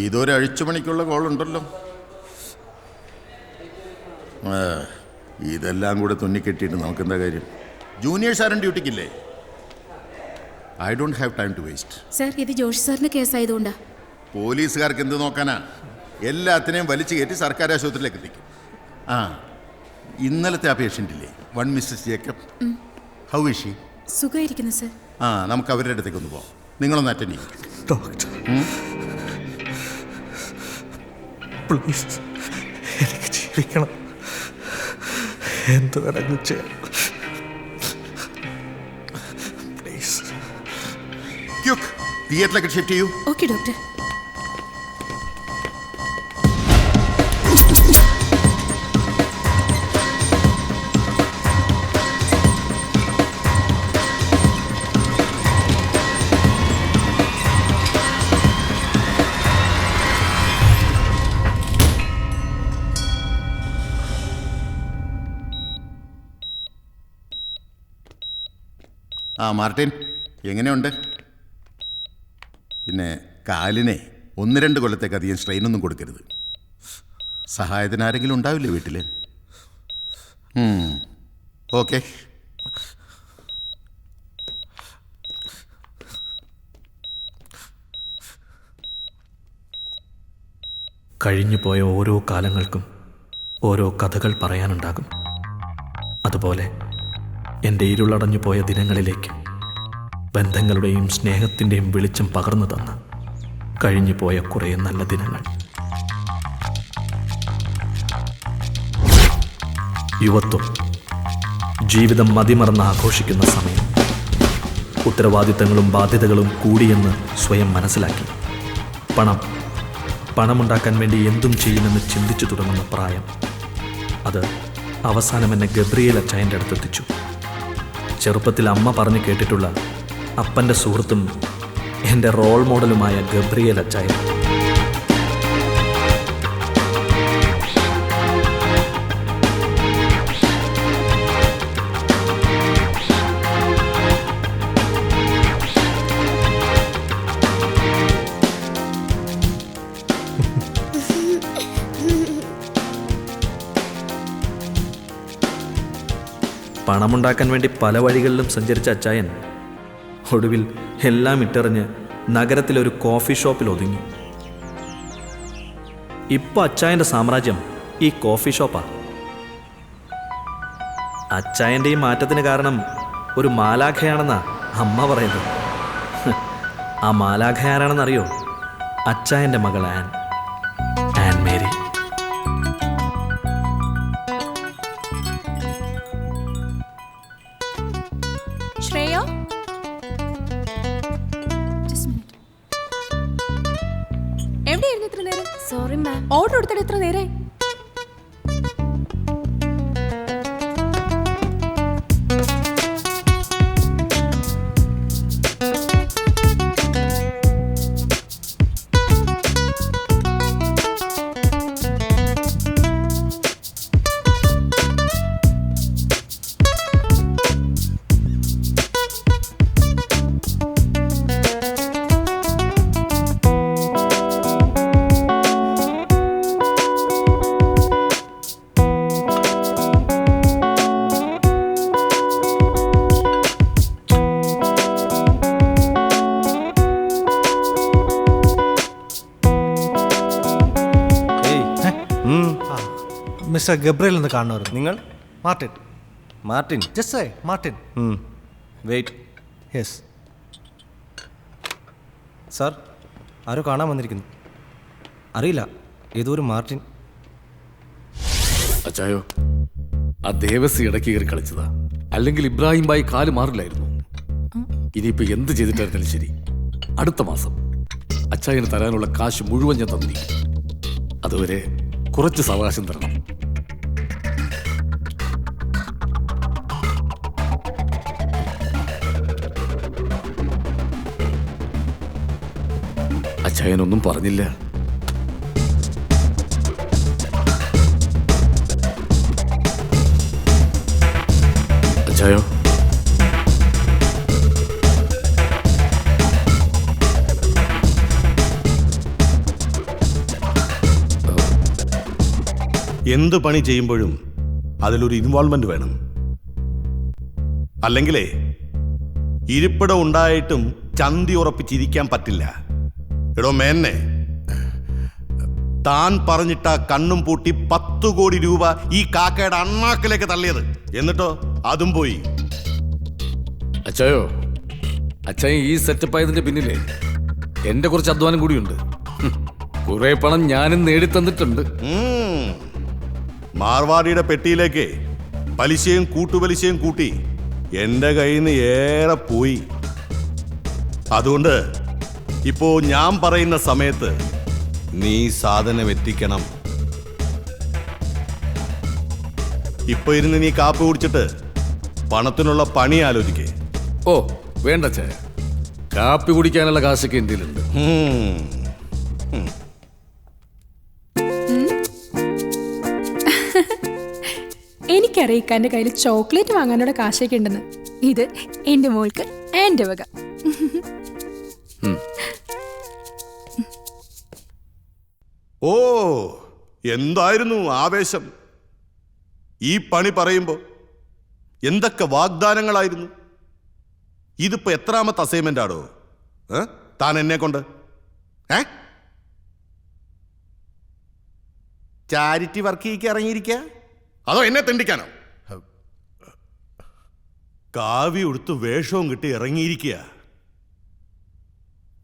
ഇതൊരു അഴിച്ചുപണിക്കുള്ള കോളുണ്ടല്ലോ. ഇതെല്ലാം കൂടെ തുന്നിക്കെട്ടിയിട്ട് നമുക്കെന്താ കാര്യം? ജൂനിയേഴ്സ് ആരും ഡ്യൂട്ടിക്കില്ലേ? I don't have time to waste. Sir, ഇത് ജോഷി സാറിന്റെ കേസായതുകൊണ്ടാ. പോലീസുകാർക്ക് എന്ത് നോക്കാനാ? എല്ലാത്തിനെയും വലിച്ചു കയറ്റി സർക്കാർ ആശുപത്രിയിലേക്ക് എത്തിക്കും. ഇന്നലത്തെ ആ പേഷ്യൻ്റില്ലേ, one Mrs Jacob, how is she? സുഖമായിരിക്കുന്നു സർ. നമുക്ക് അവരുടെ അടുത്തേക്ക് ഒന്ന് പോവാം. നിങ്ങളൊന്ന് അറ്റൻഡ് ചെയ്യും. ഡോക്ടർ, പ്ലീസ്, എനിക്ക് ജീവിക്കണം. എന്ത് വേണമെങ്കിലും ചെയ്യാം. പ്ലീസ്. തിയേറ്ററിലേക്ക് ഷിഫ്റ്റ് ചെയ്യൂ. Okay doctor. മാർട്ടിൻ, എങ്ങനെയുണ്ട്? പിന്നെ കാലിനെ 1-2 കൊല്ലത്തേക്ക് അധികം സ്ട്രെയിനൊന്നും കൊടുക്കരുത്. സഹായത്തിന് ആരെങ്കിലും ഉണ്ടാവില്ലേ വീട്ടിൽ? ഓക്കെ. കഴിഞ്ഞു പോയ ഓരോ കാലങ്ങൾക്കും ഓരോ കഥകൾ പറയാനുണ്ടാകും. അതുപോലെ എൻ്റെ ഇരുളടഞ്ഞു പോയ ദിനങ്ങളിലേക്ക് ബന്ധങ്ങളുടെയും സ്നേഹത്തിൻ്റെയും വെളിച്ചം പകർന്നു തന്ന കഴിഞ്ഞു പോയ കുറേ നല്ല ദിനങ്ങൾ. യുവത്വം, ജീവിതം മതിമറന്ന് ആഘോഷിക്കുന്ന സമയം. ഉത്തരവാദിത്തങ്ങളും ബാധ്യതകളും കൂടിയെന്ന് സ്വയം മനസ്സിലാക്കി. പണമുണ്ടാക്കാൻ വേണ്ടി എന്തും ചെയ്യുമെന്ന് ചിന്തിച്ചു തുടങ്ങുന്ന പ്രായം. അത് അവസാനം എന്നെ ഗബ്രിയേൽ അച്ചായൻ്റെ അടുത്തെത്തിച്ചു. ചെറുപ്പത്തിൽ അമ്മ പറഞ്ഞു കേട്ടിട്ടുള്ള അപ്പൻ്റെ സുഹൃത്തും എൻ്റെ റോൾ മോഡലുമായ ഗബ്രിയേൽ അച്ചായൻ. പണമുണ്ടാക്കാൻ വേണ്ടി പല വഴികളിലും സഞ്ചരിച്ച അച്ചായൻ ഒടുവിൽ എല്ലാം ഇട്ടെറിഞ്ഞ് നഗരത്തിലൊരു കോഫി ഷോപ്പിൽ ഒതുങ്ങി. ഇപ്പോൾ അച്ചായൻ്റെ സാമ്രാജ്യം ഈ കോഫി ഷോപ്പാണ്. അച്ചായൻ്റെ ഈ മാറ്റത്തിന് കാരണം ഒരു മാലാഖയാണെന്നാ അമ്മ പറയുന്നത്. ആ മാലാഖ ആരാണെന്നറിയോ? അച്ചായൻ്റെ മകൾ ആൻ മേരി. ശ്രേയ, എവിടെയായിരുന്നു ഇത്ര നേരം? സോറി മാം, ഓർഡർ എടുത്തിട്ട് എത്ര നേരം? മിസ്റ്റർ ഗബ്രിയൽ എന്ന് കാണുമായിരുന്നു. നിങ്ങൾ? Martin. Martin. Just say Martin. Wait. Yes. Sir, ആരോ കാണാൻ വന്നിരിക്കുന്നു. അറിയില്ല, ഏതോ ഒരു മാർട്ടിൻ. അച്ചായോ, ആ ദേവസി ഇടയ്ക്ക് കയറി കളിച്ചതാ. അല്ലെങ്കിൽ ഇബ്രാഹിം ബായി കാല് മാറില്ലായിരുന്നു. ഇനിയിപ്പോ എന്ത് ചെയ്തിട്ടായിരുന്നാലും ശരി, അടുത്ത മാസം അച്ചായന് തരാനുള്ള കാശ് മുഴുവൻ ഞാൻ തന്നിരിക്കും. അതുവരെ കുറച്ച് സാവകാശം തരണം. അച്ചായനൊന്നും പറഞ്ഞില്ല. അച്ചായോ, എന്ത് പണി ചെയ്യുമ്പോഴും അതിലൊരു ഇൻവോൾവ്മെന്റ് വേണം. അല്ലെങ്കിലേ ഇരിപ്പിടം ഉണ്ടായിട്ടും ചന്തി ഉറപ്പിച്ചിരിക്കാൻ പറ്റില്ല. എടോ മേന്നെ, താൻ പറഞ്ഞിട്ട കണ്ണും പൂട്ടി 10 കോടി രൂപ ഈ കാക്കയുടെ അണ്ണാക്കിലേക്ക് തള്ളിയത്. എന്നിട്ടോ അതും പോയി. അച്ചായോ, അച്ചായൻ ഈ സെറ്റപ്പ് ആയതിന്റെ പിന്നിലെ എന്റെ കുറച്ച് അധ്വാനം കൂടിയുണ്ട്. കുറെ പണം ഞാനും നേടിത്തന്നിട്ടുണ്ട്. മാർവാടിയുടെ പെട്ടിയിലേക്ക് പലിശയും കൂട്ടുപലിശയും കൂട്ടി എന്റെ കയ്യിൽ നിന്ന് ഏറെ പോയി. അതുകൊണ്ട് ഇപ്പോ ഞാൻ പറയുന്ന സമയത്ത് നീ സാധനം എത്തിക്കണം. ഇപ്പൊ ഇരുന്ന് നീ കാപ്പി കുടിച്ചിട്ട് പണത്തിനുള്ള പണി ആലോചിക്കേ. ഓ വേണ്ട അച്ചായ, കാപ്പി കുടിക്കാനുള്ള കാശൊക്കെ എന്തിലുണ്ട്. എനിക്കറിയാം ഇക്കാന്റെ കയ്യിൽ ചോക്ലേറ്റ് വാങ്ങാനുള്ള കാശൊക്കെ ഉണ്ടെന്ന്. ഇത് എന്റെ മോൾക്ക് എന്റെ വക. ഓ, എന്തായിരുന്നു ആവേശം ഈ പണി പറയുമ്പോ! എന്തൊക്കെ വാഗ്ദാനങ്ങളായിരുന്നു. ഇതിപ്പോ എത്രാമത്തെ അസൈൻമെന്റ് ആടോ താൻ എന്നെ കൊണ്ട്? ചാരിറ്റി വർക്ക് ചെയ്യിക്കാൻ ഇറങ്ങിയിരിക്കുക, അതോ എന്നെ തെണ്ടിക്കാനോ? കാവി ഉടുത്ത് വേഷവും കിട്ടി ഇറങ്ങിയിരിക്കുക.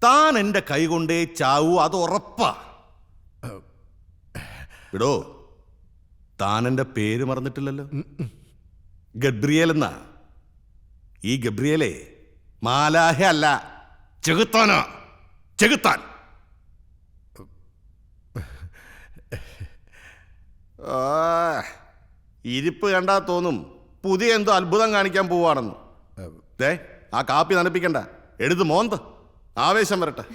താൻ എന്റെ കൈ കൊണ്ടേ ചാവൂ, അത് ഉറപ്പാ. വിടോ, താൻ എന്റെ പേര് മറന്നിട്ടില്ലല്ലോ. ഗബ്രിയേൽ എന്നാ. ഈ ഗബ്രിയേലേ മാലാഹ അല്ല, ചെകുത്താനാ. ചെകുത്താൻ. ഇരിപ്പ് കണ്ടാ തോന്നും പുതിയ എന്തോ അത്ഭുതം കാണിക്കാൻ പോവാണെന്ന്. ദേ, ആ കാപ്പി തണുപ്പിക്കണ്ട, എടുത്ത് മോന്ത്, ആവേശം വരട്ടെ.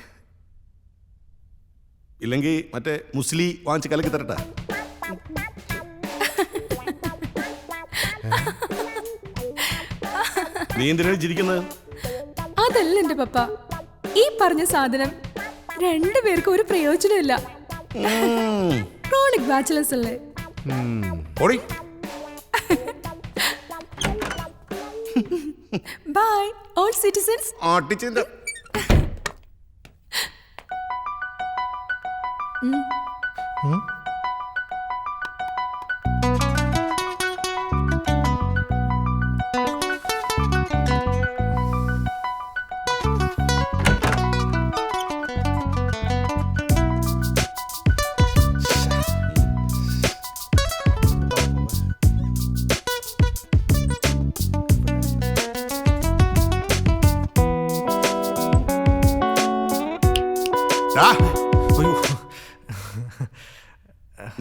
ഇല്ലെങ്കിൽ മറ്റേ മുസ്ലി വാങ്ങിച്ച് കലക്കി തരട്ടെ. നീ എന്തിനാണ് ചിരിക്കുന്നത്? അതല്ല എന്റെ പപ്പ, ഈ പറഞ്ഞ സാധനം രണ്ടുപേർക്കും ഒരു പ്രയോജനമില്ല. ക്രോണിക് ബാച്ചിലേഴ്സ് അല്ലേ? ഓടി. By all citizens. ആട്ടിച്ചിന്റെ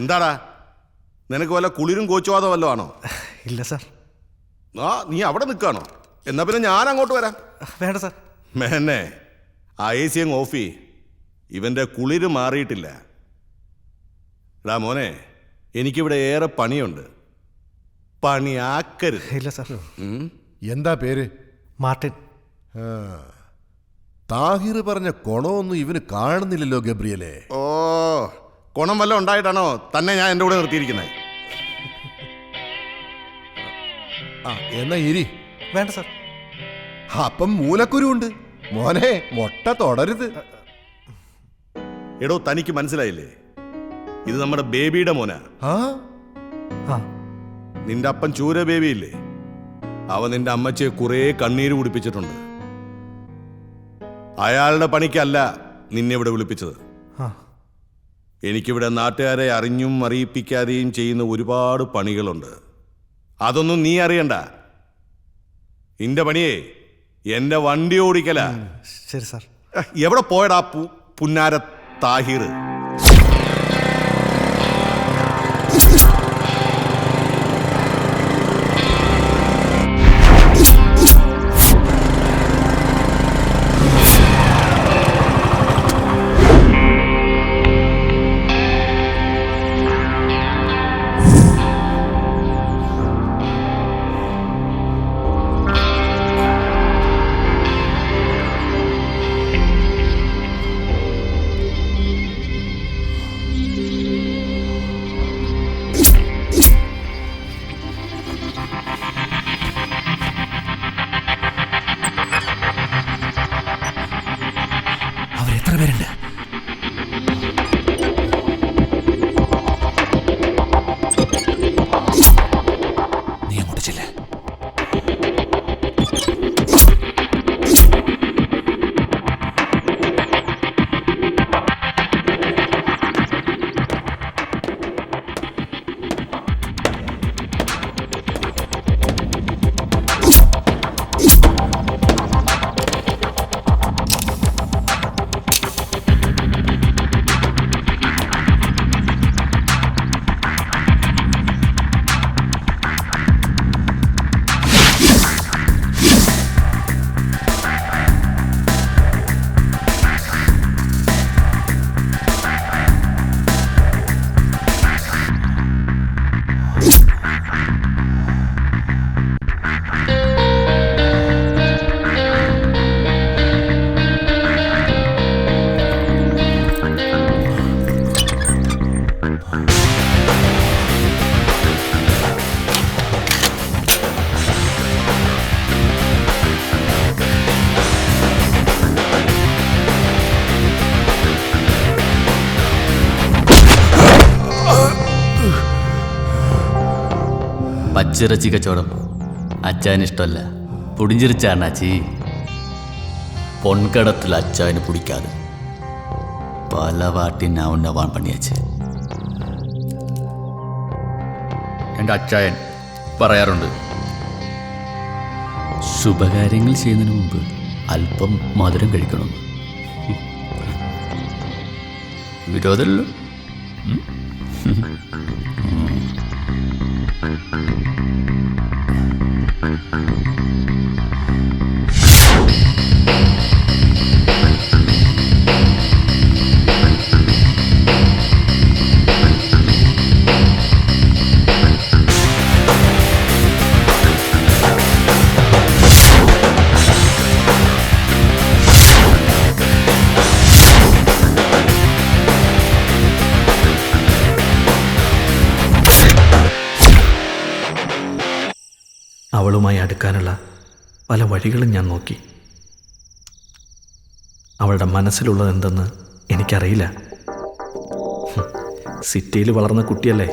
എന്താടാ, നിനക്ക് വല്ല കുളിരും കോച്ചുവാദം വല്ലതും ആണോ? ഇല്ല സാർ. നീ അവിടെ നിൽക്കാണോ? എന്നാ പിന്നെ ഞാൻ അങ്ങോട്ട് വരാം. വേണ്ട സാർ. മേന്നെ, ആ AC അങ്ങ് ഓഫ് ചെയ്യ്. ഇവന്റെ കുളിര് മാറിയിട്ടില്ല. എടാ മോനെ, എനിക്കിവിടെ ഏറെ പണിയുണ്ട്. പണിയാക്കരുത്. ഇല്ല സാർ. എന്താ പേര്? മാർട്ടിൻ. താഹിർ പറഞ്ഞ ഗുണമൊന്നും ഇവന് കാണുന്നില്ലല്ലോ ഗബ്രിയലെ. ഓ, ഗുണം വല്ലതും ഉണ്ടായിട്ടാണോ തന്നെ ഞാൻ എൻ്റെ കൂടെ നിർത്തിയിരിക്കുന്നത്? എന്നാ ഇരി. വേണ്ട സാർ. അപ്പം മൂലക്കുരുണ്ട് മോനെ, മൊട്ട തൊടരുത്. എടോ, തനിക്ക് മനസ്സിലായില്ലേ? ഇത് നമ്മുടെ ബേബിയുടെ മോനാ. ആ നിന്റെ അപ്പൻ ചൂര ബേബിയില്ലേ, അവൻ നിന്റെ അമ്മച്ചിയെ കുറേ കണ്ണീര് കുടിപ്പിച്ചിട്ടുണ്ട്. അയാളുടെ പണിക്കല്ല നിന്നെ ഇവിടെ വിളിപ്പിച്ചത്. ആ എനിക്കിവിടെ നാട്ടുകാരെ അറിഞ്ഞും അറിയിപ്പിക്കാതെയും ചെയ്യുന്ന ഒരുപാട് പണികളുണ്ട്. അതൊന്നും നീ അറിയണ്ട. നിന്റെ പണിയേ എന്റെ വണ്ടി ഓടിക്കല. ശരി സാർ. എവിടെ പോയടാ പുന്നാര താഹിർ? അവരെത്ര പേരുണ്ട്? നീ അങ്ങോട്ട് ചെല്ലേ. പച്ചിറച്ചി കച്ചവടം അച്ചായനിഷ്ടമല്ല. പുടിഞ്ചിരിച്ചാണാച്ചി. പൊൻകടത്തിൽ അച്ചായന് പിടിക്കാതെ പല വാട്ടി നവണ്ണവാൻ പണിയാച്ച്. എൻ്റെ അച്ചായൻ പറയാറുണ്ട്, ശുഭകാര്യങ്ങൾ ചെയ്യുന്നതിന് മുമ്പ് അല്പം മധുരം കഴിക്കണം. വിരോധമല്ലോ. അവളുമായി അടുക്കാനുള്ള പല വഴികളും ഞാൻ നോക്കി. അവളുടെ മനസ്സിലുള്ളത് എന്തെന്ന് എനിക്കറിയില്ല. സിറ്റിയിൽ വളർന്ന കുട്ടിയല്ലേ.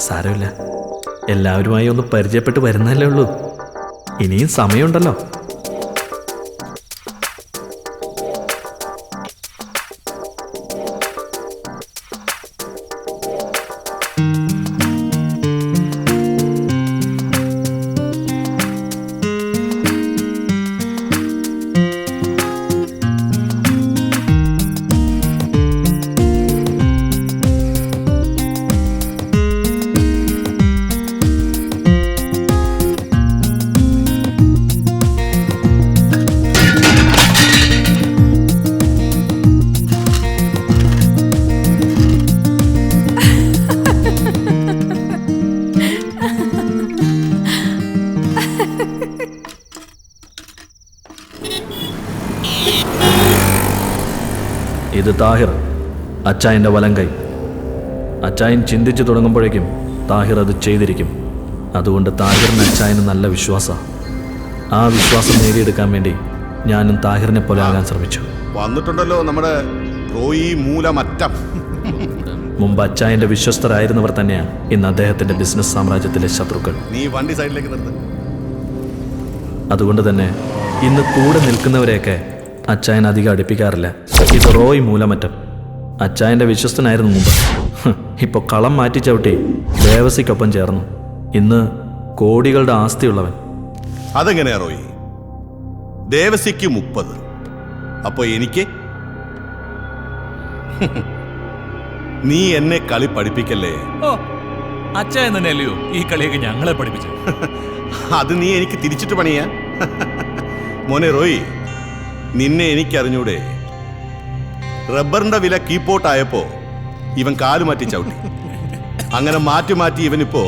സാരമില്ല, എല്ലാവരുമായി ഒന്ന് പരിചയപ്പെട്ട് വരുന്നല്ലേ ഉള്ളൂ. ഇനിയും സമയമുണ്ടല്ലോ. ഇത് താഹിർ, അച്ചായൻ്റെ വലങ്കൈ. അച്ചായൻ ചിന്തിച്ചു തുടങ്ങുമ്പോഴേക്കും താഹിർ അത് ചെയ്തിരിക്കും. അതുകൊണ്ട് താഹിറിന് അച്ചായന് നല്ല വിശ്വാസമാണ്. ആ വിശ്വാസം നേടിയെടുക്കാൻ വേണ്ടി ഞാനും താഹിറിനെ പോലെ ആകാൻ ശ്രമിച്ചു. വന്നിട്ടുണ്ടല്ലോ നമ്മുടെ റോയി മൂലമറ്റം. മുമ്പ് അച്ചായൻ്റെ വിശ്വസ്തരായിരുന്നവർ തന്നെയാണ് ഇന്ന് അദ്ദേഹത്തിൻ്റെ ബിസിനസ് സാമ്രാജ്യത്തിലെ ശത്രുക്കൾ. നീ വണ്ടി സൈഡിലേക്ക് നിർത്ത്. അതുകൊണ്ട് തന്നെ ഇന്ന് കൂടെ നിൽക്കുന്നവരെയൊക്കെ അച്ചായൻ അധികം അടുപ്പിക്കാറില്ല. ഇത് റോയ് മൂലമറ്റം. അച്ചായൻ്റെ വിശ്വസ്തനായിരുന്നു മുമ്പ്. ഇപ്പോൾ കളം മാറ്റി ചവിട്ടി ദേവസിക്കൊപ്പം ചേർന്നു. ഇന്ന് കോടികളുടെ ആസ്തിയുള്ളവൻ. അതെങ്ങനെയാ റോയി? ദേവസിക്ക് 30, അപ്പൊ എനിക്ക്? നീ എന്നെ കളി പഠിപ്പിക്കല്ലേ. ഓ അച്ചായൻ തന്നെയല്ലയോ ഈ കളിയൊക്കെ ഞങ്ങളെ പഠിപ്പിച്ചു. അത് നീ എനിക്ക് തിരിച്ചിട്ട് പണിയാ. മോനെ റോയി, നിന്നെ എനിക്കറിഞ്ഞൂടെ? റബ്ബറിന്റെ വില കീപ്പോട്ടായപ്പോ ഇവൻ കാലുമാറ്റി ചവിട്ടി. അങ്ങനെ മാറ്റി മാറ്റി ഇവനിപ്പോ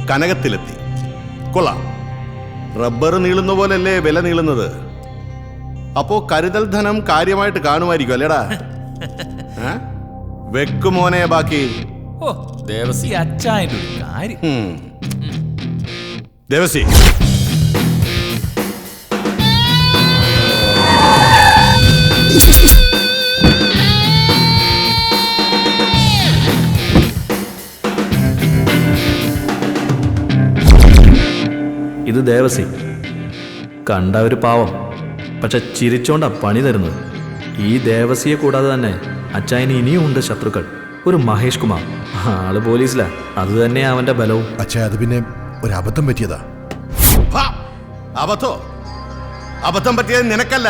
കനകത്തിലെത്തി. കൊള്ളാം. റബ്ബർ നീളുന്ന പോലല്ലേ വില നീളുന്നത്. അപ്പോ കരുതൽ ധനം കാര്യമായിട്ട് കാണുമായിരിക്കും അല്ലേടാ? വെക്കുമോനെ ബാക്കി. ഓ ദേവസി അച്ചായൻ്റെ ഒരു കാര്യം. ദേവസി, ഇത് ദേവസി. കണ്ട ഒരു പാവം, പക്ഷെ ചിരിച്ചോണ്ടാ പണി തരുന്നത്. ഈ ദേവസിയെ കൂടാതെ തന്നെ അച്ചായന് ഇനിയും ഉണ്ട് ശത്രുക്കൾ. ഒരു മഹേഷ് കുമാർ, ആള് പോലീസിലാ. അത് തന്നെയാ അവന്റെ ബലവും. അച്ഛാ, അത് പിന്നെ ഒരു അബദ്ധം പറ്റിയതാ. അബദ്ധം പറ്റിയത് നിനക്കല്ല,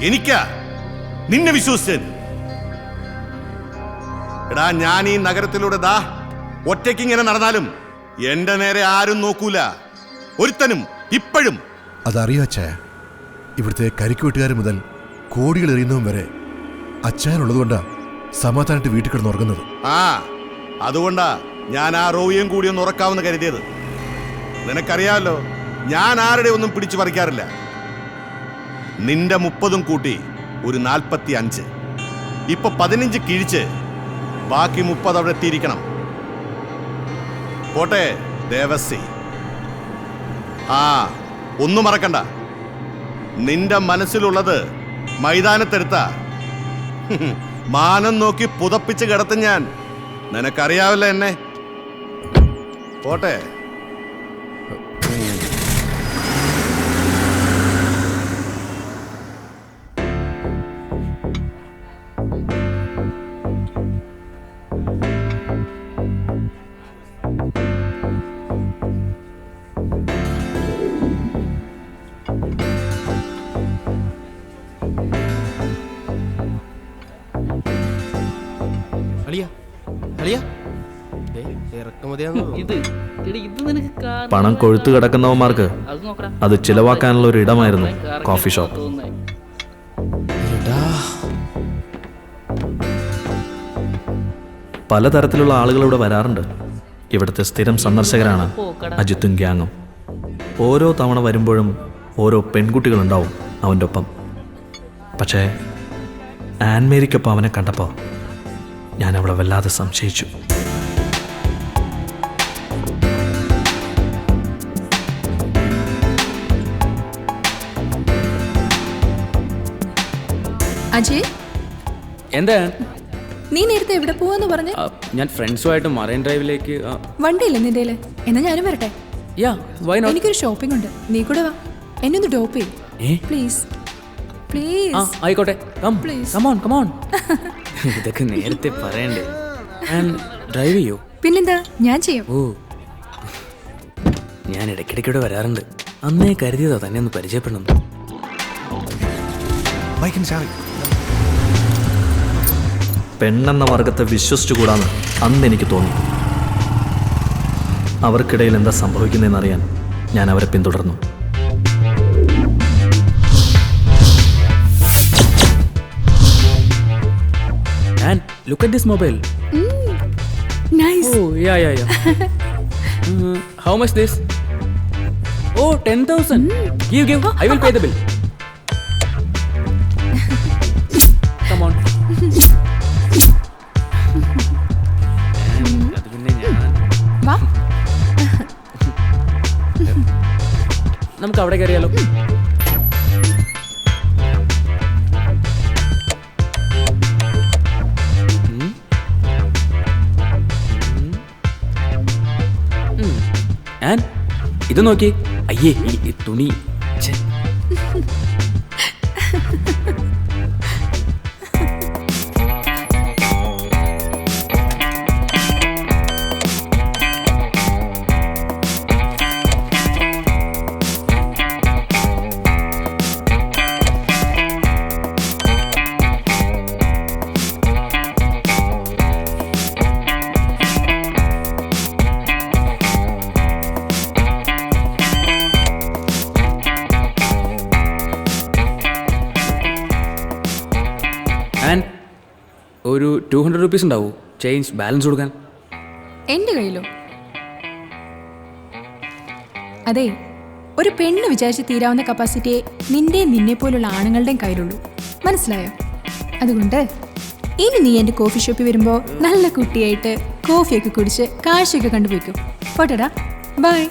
എനിക്കാ. നിന്നെ വിശ്വസിച്ചൻ. എടാ, ഞാൻ ഈ നഗരത്തിലൂടെ ദാ ഒറ്റയ്ക്ക് ഇങ്ങനെ നടന്നാലും എന്റെ നേരെ ആരും നോക്കൂല, ഒരുത്തനും. ഇപ്പോഴും അതറിയോ അച്ഛായ? ഇവിടുത്തെ കരിക്കുവെട്ടുകാർ മുതൽ കോടികൾ എറിയുന്നവൻ വരെ അച്ചായനുള്ളതുകൊണ്ടാ സമാധാനമായിട്ട് വീട്ടിൽ കിടന്ന് ഉറങ്ങുന്നത്. അതുകൊണ്ടാ ഞാൻ ആ റോയിയും കൂടി ഒന്ന് ഉറക്കാമെന്ന് കരുതിയത്. നിനക്കറിയാമല്ലോ, ഞാൻ ആരുടെ ഒന്നും പിടിച്ചു പറിക്കാറില്ല. നിന്റെ 30 കൂട്ടി ഒരു 45. ഇപ്പൊ 15 കിഴിച്ച് ബാക്കി 30 അവിടെ എത്തിയിരിക്കണം. പോട്ടെ ദേവസി. ഒന്നും മറക്കണ്ട. നിന്റെ മനസ്സിലുള്ളത് മൈതാനത്തെടുത്ത മാനം നോക്കി പുതപ്പിച്ച് കിടത്തും ഞാൻ. നിനക്കറിയാവല്ലോ എന്നെ. പോട്ടെ. പണം കൊഴുത്തു കിടക്കുന്നവന്മാർക്ക് അത് ചിലവാക്കാനുള്ള ഒരു ഇടമായിരുന്നു കോഫി ഷോപ്പ്. പലതരത്തിലുള്ള ആളുകൾ ഇവിടെ വരാറുണ്ട്. ഇവിടുത്തെ സ്ഥിരം സന്ദർശകരാണ് അജിത്തും ഗ്യാങ്ങും. ഓരോ തവണ വരുമ്പോഴും ഓരോ പെൺകുട്ടികളുണ്ടാവും അവൻ്റെ ഒപ്പം. പക്ഷേ ആൻമേരിക്കൊപ്പം അവനെ കണ്ടപ്പോൾ ഞാൻ അവളെ വല്ലാതെ സംശയിച്ചു. അജയ്, എന്താ? നീ നേരത്തെ എവിടെ പോവാന്ന് പറഞ്ഞേ? ഞാൻ ഫ്രണ്ട്സുമായിട്ട് മറൈൻ ഡ്രൈവിലേക്ക്. വണ്ടിയില്ല നിന്റെ? എന്നാ ഞാനും വരട്ടെ. എനിക്കൊരു ഷോപ്പിംഗ് ഉണ്ട്, നീ കൂടെ വാ. എന്നെ ഒന്ന് ഡ്രോപ്പ് ചെയ്യ് പ്ലീസ്. പ്ലീസ്. ആയിക്കോട്ടെ. പ്ലീസ്. ഇതൊക്കെ നേരത്തെ പറയണ്ടേ? ഡ്രൈവ് ചെയ്യോ? പിന്നെന്താ, ഞാൻ ചെയ്യാം. ഓ, ഞാൻ ഇടയ്ക്കിടയ്ക്കൂടെ വരാറുണ്ട്. അന്നേ കരുതിയതാ തന്നെ ഒന്ന് പരിചയപ്പെടണം. പെണ്ണെന്ന വർഗത്തെ വിശ്വസിച്ചുകൂടാന്ന് അന്ന് എനിക്ക് തോന്നി. അവർക്കിടയിൽ എന്താ സംഭവിക്കുന്നതെന്നറിയാൻ ഞാൻ അവരെ പിന്തുടർന്നു. And look at this mobile. Nice. Oh, yeah. How much this? Oh, 10,000. Give. I will pay the bill. Come on. അത് പിന്നെ ഞാൻ. വാ. നമുക്ക് അവിടെ കയറിയാലോ? ആൻ ഇത് നോക്കി. അയ്യേ ഈ തുണി. ഛെ. ആൻ ഒരു 200 rupees ഉണ്ടാവൂ ചേഞ്ച് ബാലൻസ് കൊടുക്കാൻ? എൻ്റെ കയ്യിലോ? അതെ, ഒരു പെണ്ണ് വിചാരിച്ച് തീരാവുന്ന കപ്പാസിറ്റിയെ നിന്നെ പോലുള്ള ആണുങ്ങളുടെയും കയ്യിലുള്ളൂ. മനസ്സിലായോ? അതുകൊണ്ട് ഇനി നീ എൻ്റെ കോഫി ഷോപ്പിൽ വരുമ്പോൾ നല്ല കുട്ടിയായിട്ട് കോഫിയൊക്കെ കുടിച്ച് കാഴ്ചയൊക്കെ കണ്ടുപോയിക്കും. പോട്ടെടാ, ബൈ.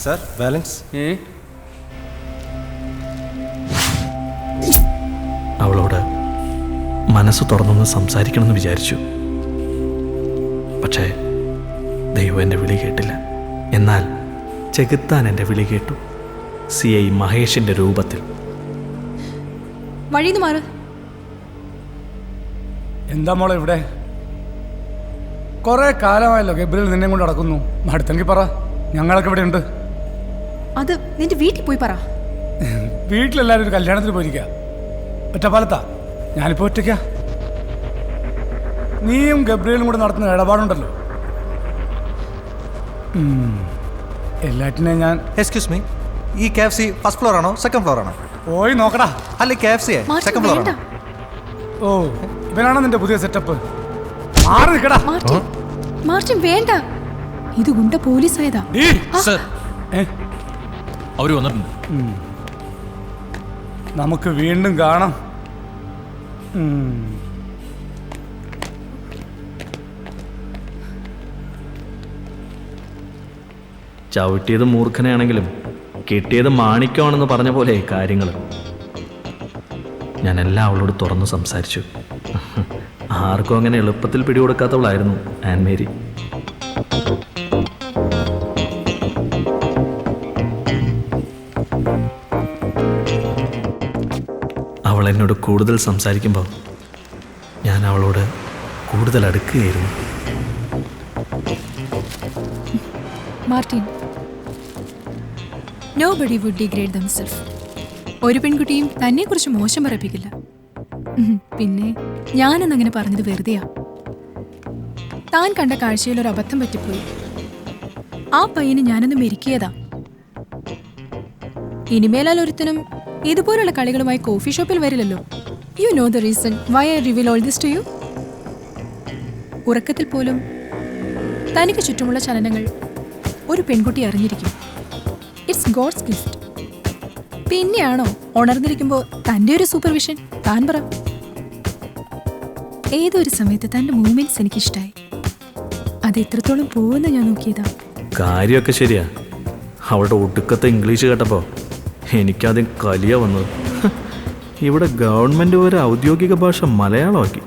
Sir balance. അവളോട് മനസ്സ് തുറന്നൊന്ന് സംസാരിക്കണമെന്ന് വിചാരിച്ചു. പക്ഷേ ദൈവം എൻ്റെ വിളി കേട്ടില്ല. എന്നാൽ ചെകുത്താൻ എൻ്റെ വിളി കേട്ടു. CI മഹേഷിൻ്റെ രൂപത്തിൽ. വഴിന്ന് മാറ്. എന്താ മോളെ ഇവിടെ? കുറെ കാലമായല്ലോ ഗബ്രിയേൽ നിന്നെ കൊണ്ട് നടക്കുന്നു. അടുത്തെങ്കിൽ പറ, ഞങ്ങളൊക്കെ ഇവിടെ ഉണ്ട്. അത് നിന്റെ വീട്ടിൽ പോയി പറ. വീട്ടിലെല്ലാവരും ഒരു കല്യാണത്തിന് പോയിരിക്കുക. ഒറ്റപ്പാലത്താ, ഞാനിപ്പോൾ ഒറ്റയ്ക്കാ. നീയും ഗബ്രിയേലും കൂടെ നടത്തുന്ന ഇടപാടുണ്ടല്ലോ, എല്ലാറ്റിനെയും ഞാൻ. എക്സ്ക്യൂസ് മീ, ഈ KFC ഫസ്റ്റ് ഫ്ലോർ ആണോ സെക്കൻഡ് ഫ്ലോർ ആണോ? പോയി നോക്കടാ. അല്ല KFC സെക്കൻഡ് ഫ്ലോർ ആണോ? ഓ, ഇവനാണോ നിന്റെ പുതിയ സെറ്റപ്പ്? മാറി നിൽക്കടാ. മാർട്ടിൻ വേണ്ട, ഇത് ഗുണ്ട പോലീസ് ആയതാ. അവര് വന്നിട്ടുണ്ട്. നമുക്ക് വീണ്ടും കാണാം. ചവിട്ടിയത് മൂർഖനെയാണെങ്കിലും കിട്ടിയത് മാണിക്യമാണെന്ന് പറഞ്ഞ പോലെ കാര്യങ്ങൾ. ഞാനെല്ലാം അവളോട് തുറന്ന് സംസാരിച്ചു. ആർക്കും അങ്ങനെ എളുപ്പത്തിൽ പിടികൊടുക്കാത്തവളായിരുന്നു ആൻ മേരി. അവൾ എന്നോട് കൂടുതൽ സംസാരിക്കുമ്പോൾ ഞാൻ അവളോട് കൂടുതൽ അടുക്കുകയായിരുന്നു. Martin, nobody would degrade themselves. ഒരു പെൺകുട്ടിയും തന്നെക്കുറിച്ച് മോശം പറയിപ്പിക്കില്ല. പിന്നെ ഞാനെന്നങ്ങനെ പറഞ്ഞത് വെറുതെയാ. താൻ കണ്ട കാഴ്ചയിൽ ഒരു അബദ്ധം പറ്റിപ്പോയി. ആ പയ്യന് ഞാനൊന്ന് മെരുക്കിയതാ. ഇനിമേലാൽ ഒരുത്തനും ഇതുപോലുള്ള കളികളുമായി കോഫി ഷോപ്പിൽ വരില്ലല്ലോ. You know the reason why I reveal all this to you. ഉറക്കത്തിൽ പോലും തനിക്ക് ചുറ്റുമുള്ള ചലനങ്ങൾ ഒരു പെൺകുട്ടി അറിഞ്ഞിരിക്കും. It's God's gift. പിന്നെയാണോ ഉണർന്നിരിക്കുമ്പോൾ തൻ്റെ ഒരു സൂപ്പർവിഷൻ? താൻ പറ. ഏതൊരു സമയത്ത് തൻ്റെ മൂവ്മെന്റ്സ് എനിക്കിഷ്ടായി. അത് എത്രത്തോളം പോകുന്ന ഞാൻ നോക്കിയതാ. കാര്യമൊക്കെ ശരിയാ. അവളുടെ ഒടുക്കത്തെ ഇംഗ്ലീഷ് കേട്ടപ്പോൾ എനിക്കാദ്യം കലിയ വന്നത്. ഇവിടെ ഗവൺമെൻറ് ഒരു ഔദ്യോഗിക ഭാഷ മലയാളമാക്കി.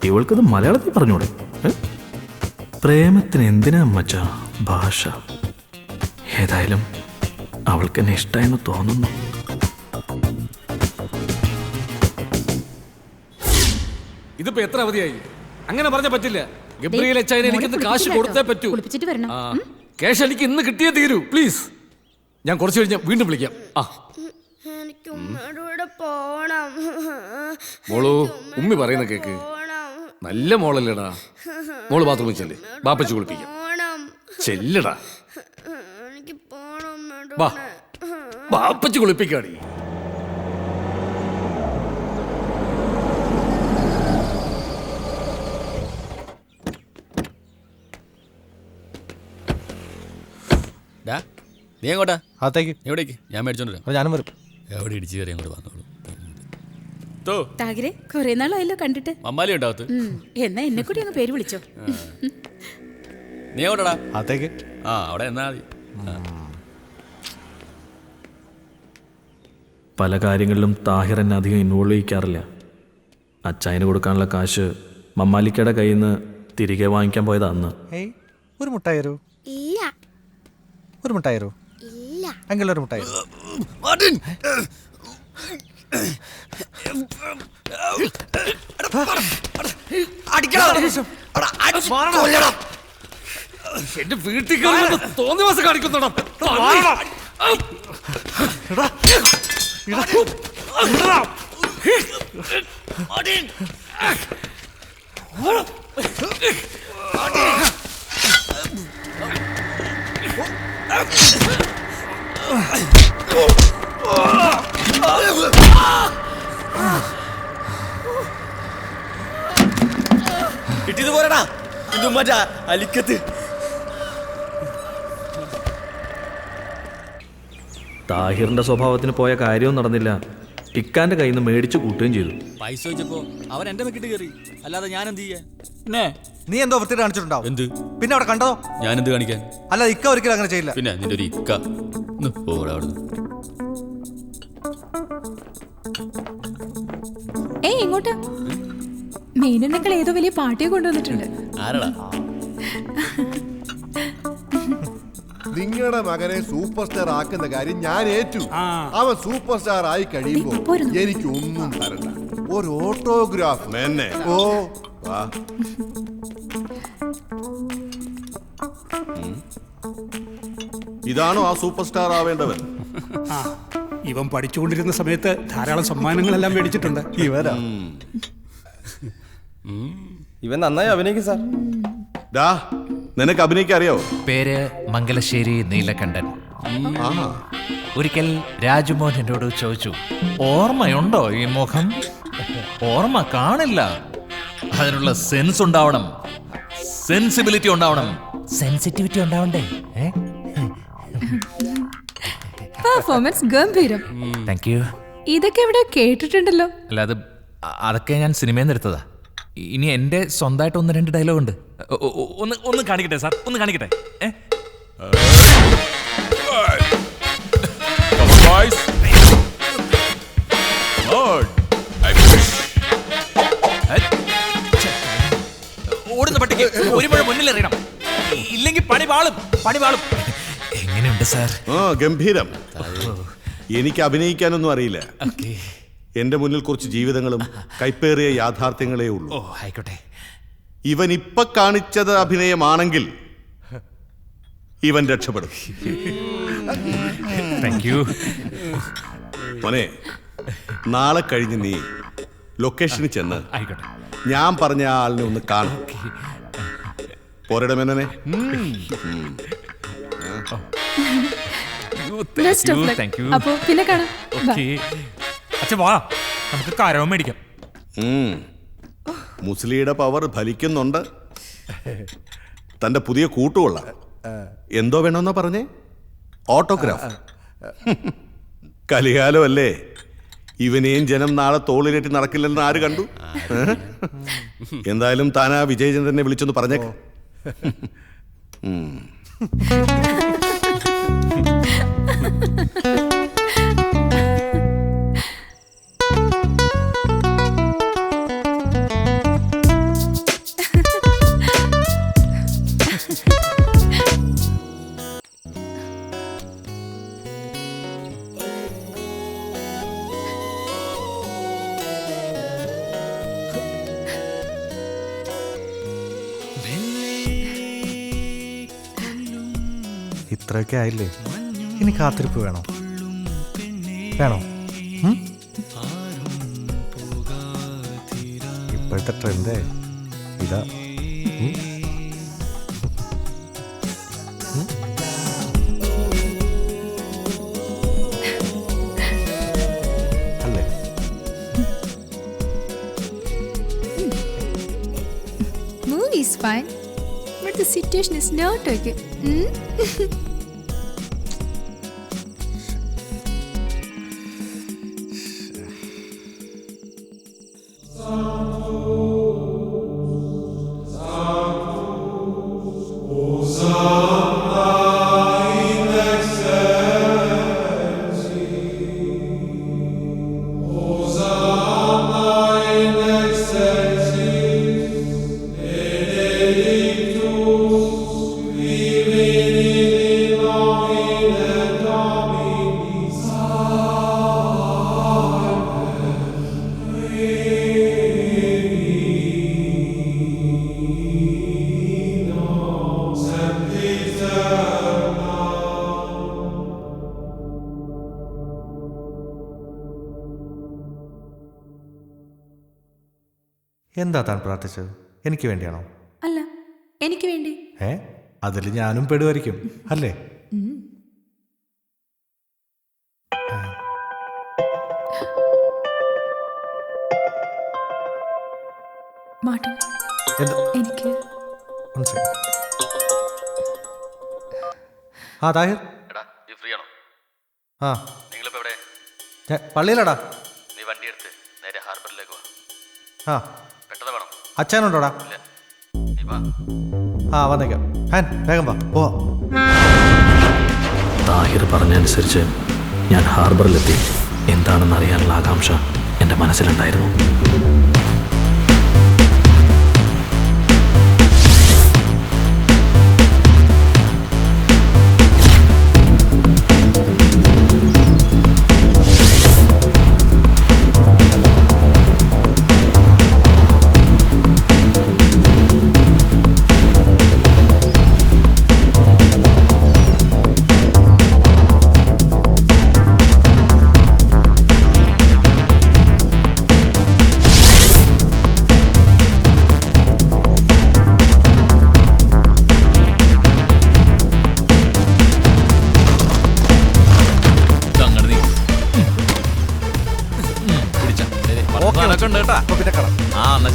ഇവൾക്കത് മലയാളത്തിൽ പറഞ്ഞൂടെ? പ്രേമത്തിന് എന്തിനാ മച്ചാ ഭാഷ? ഏതായാലും അവൾക്ക് എന്നെ ഇഷ്ടമായെന്ന് തോന്നുന്നു. ഇതിപ്പോ എത്ര അവധിയായി? അങ്ങനെ പറഞ്ഞ പറ്റില്ല. ഗബ്രിയേൽ അച്ചായനെ എനിക്കിന്ന് കാശ് കൊടുത്തേ പറ്റൂ. ക്യാഷ് എനിക്ക് ഇന്ന് കിട്ടിയേ തീരൂ. പ്ലീസ്, ഞാൻ കുറച്ച് കഴിഞ്ഞ് വീണ്ടും വിളിക്കാം. എനിക്ക് ഉമ്മയുടെ കൂടെ പോണം. മോളു, ഉമ്മി പറയുന്ന കേക്ക്. നല്ല മോളല്ലേടാ. മോള് ബാത്റൂമിൽ ചെല്ലേ, ബാപ്പച്ച് കുളിപ്പിക്കാം. ചെല്ലടാ, എനിക്ക് പോണം. ബാപ്പച്ച് കുളിപ്പിക്കാടി. നീ എങ്ങോട്ടാ? അകത്തേക്ക്. എവിടേക്ക്? ഞാൻ മേടിച്ചോണ്ട് ഞാനും വരും. എവിടെ ഇടിച്ചു കയറി അങ്ങോട്ട് വന്നോളൂ. താഗിരെ, കൊറേ നാളായല്ലോ കണ്ടിട്ട്. മമ്മാലി ഉണ്ടാവത്ത്. എന്നാ എന്നെ കൂടി അങ്ങ് പേര് വിളിച്ചോ. നീ എങ്ങോട്ടാ? അകത്തേക്ക്. അവിടെ എന്നാ മതി. പല കാര്യങ്ങളിലും താഹിർ എന്നെ അധികം ഇൻവോൾവ് ചെയ്യിക്കാറില്ല. അച്ചായന് കൊടുക്കാനുള്ള കാശ് മമ്മാലിക്കയുടെ കയ്യിൽ നിന്ന് തിരികെ വാങ്ങിക്കാൻ പോയതാ അന്ന്. ഏയ് ഒരു മുട്ടായി തരൂ. ഇല്ല. ഒരു മുട്ടായി തരൂ. ഇല്ല. അങ്ങനെ ഒരു മുട്ടായി. എന്റെ വീട്ടിൽ തോന്നിയ മാസം കാണിക്കുന്നുണ്ടോ? കിട്ടിയത് പോരടാ മറ്റാ അലിക്കത്ത്. താഹിറിന്റെ സ്വഭാവത്തിന് പോയ കാര്യവും നടന്നില്ല. ഇക്കാന്റെ കയ്യിൽ നിന്ന് മേടിച്ചു കൂട്ടുകയും ചെയ്തു. പൈസ വെച്ചപ്പോ അവൻ എന്റെ മെക്കിട്ട് കയറി, അല്ലാതെ ഞാൻ എന്ത് ചെയ്യാൻ? നീ എന്തോ വൃത്തിയിട്ട് കാണിച്ചിട്ടുണ്ടാവും. എന്ത്? പിന്നെ അവിടെ കണ്ടതോ? ഞാൻ എന്ത് കാണിക്കാൻ? അല്ല ഇക്ക ഒരിക്കലും അങ്ങനെ ചെയ്യില്ല. പിന്നെ നിന്റെ ഒരു ഇക്ക ഏയ് ഇങ്ങോട്ട്. മീനനക്കൾ ഏതോ വലിയ പാർട്ടിയെ കൊണ്ടുവന്നിട്ടുണ്ട്. ആരടാ? നിങ്ങളുടെ മകനെ സൂപ്പർ സ്റ്റാർ ആക്കുന്ന കാര്യം ഞാൻ ഏറ്റു. അവൻ സൂപ്പർ സ്റ്റാർ ആയി കഴിയുമ്പോ എനിക്ക് ഒന്നും തരണ്ട, ഒരു ഓട്ടോഗ്രാഫ്. ഓ വാ. ഇതാണോ ആ സൂപ്പർ സ്റ്റാർ ആവേണ്ടവൻ? ഇവൻ പഠിച്ചുകൊണ്ടിരുന്ന സമയത്ത് ധാരാളം സമ്മാനങ്ങളെല്ലാം മേടിച്ചിട്ടുണ്ട്. ഇവൻ നന്നായി അഭിനയിക്കും സാർ. ഡാ, നിനക്ക് അഭിനയിക്കാൻ അറിയോ? പേര് മംഗലശ്ശേരി നീലകണ്ഠൻ. ഒരിക്കൽ രാജുമോൻ എന്നോട് ചോദിച്ചു, ഓർമ്മയുണ്ടോ ഈ മുഖം? ഓർമ്മ കാണില്ല, അതിനുള്ള സെൻസ് ഉണ്ടാവണം, സെൻസിബിലിറ്റി ഉണ്ടാവണം, സെൻസിറ്റിവിറ്റി ഉണ്ടാവണ്ടേ? പെർഫോമൻസ് ഗംഭീരം. Thank you. ഇതൊക്കെ എവിടെ കേട്ടിട്ടുണ്ടല്ലോ. അല്ലാതെ അതൊക്കെ ഞാൻ സിനിമയിൽ നിന്ന് എടുത്തതാ. ഇനി എന്റെ സ്വന്തമായിട്ട് 1-2 ഡയലോഗ് ഉണ്ട്. ഒന്ന് കാണിക്കട്ടെ സാർ, ഒന്ന് കാണിക്കട്ടെ. ഓടുന്ന പട്ടിക്ക് ഒരു മഴ മുന്നിൽ എറിയണം, ഇല്ലെങ്കിൽ പണി പാളും. എങ്ങനെയുണ്ട് സാർ? ഗംഭീരം. എനിക്ക് അഭിനയിക്കാനൊന്നും അറിയില്ല. എന്റെ മുന്നിൽ കുറച്ച് ജീവിതങ്ങളും കൈപ്പേറിയ യാഥാർത്ഥ്യങ്ങളേ ഉള്ളൂ. ആയിക്കോട്ടെ. ഇവൻ ഇപ്പൊ കാണിച്ചത് അഭിനയമാണെങ്കിൽ ഇവൻ രക്ഷപ്പെടും. Thank you. മോനെ, നാളെ കഴിഞ്ഞ് നീ ലൊക്കേഷനിൽ ചെന്ന് ആയിക്കോട്ടെ, ഞാൻ പറഞ്ഞ ആളിനെ ഒന്ന് കാണും. പോരടമെന്നെ. അപ്പോ പിന്നെ കാണാം. നമുക്ക് കാരവും മേടിക്കാം. മുസ്ലിയുടെ പവർ ഫലിക്കുന്നുണ്ട്. തന്റെ പുതിയ കൂട്ടുകൊള്ള എന്തോ വേണമെന്നാ പറഞ്ഞേ? ഓട്ടോഗ്രാഫ്. കലികാലമല്ലേ, ഇവനെയും ജനം നാളെ തോളിലേറ്റി നടക്കില്ലെന്ന് ആര് കണ്ടു? എന്തായാലും താനാ വിജയചന്ദ്രനെ വിളിച്ചൊന്ന് പറഞ്ഞേക്ക്. ഇത്രയൊക്കെ ആയില്ലേ, ഇനി കാത്തിരിപ്പ് വേണോ? ഇപ്പോഴത്തെ ട്രെൻഡേ ഇതാ. അല്ലേ? Movie is fine, but the situation is not okay. എന്താ താൻ പ്രാർത്ഥിച്ചത്? എനിക്ക് വേണ്ടിയാണോ? അല്ല, എനിക്ക് വേണ്ടി. അതിൽ ഞാനും പെടുമായിരിക്കും അല്ലേ? മാർട്ടിൻ, എനിക്ക് താഹിർ, പള്ളിയിലടാ. നീ വണ്ടി എടുത്ത് നേരെ ഹാർബറിലേക്ക് വാ. പെട്ടെന്ന് വേണം. അച്ഛനുണ്ടോടാ? വന്നേക്കാം. വേഗം വാ, പോവാ. താഹിർ പറഞ്ഞനുസരിച്ച് ഞാൻ ഹാർബറിലെത്തി. എന്താണെന്ന് അറിയാനുള്ള ആകാംക്ഷ എൻ്റെ മനസ്സിലുണ്ടായിരുന്നു.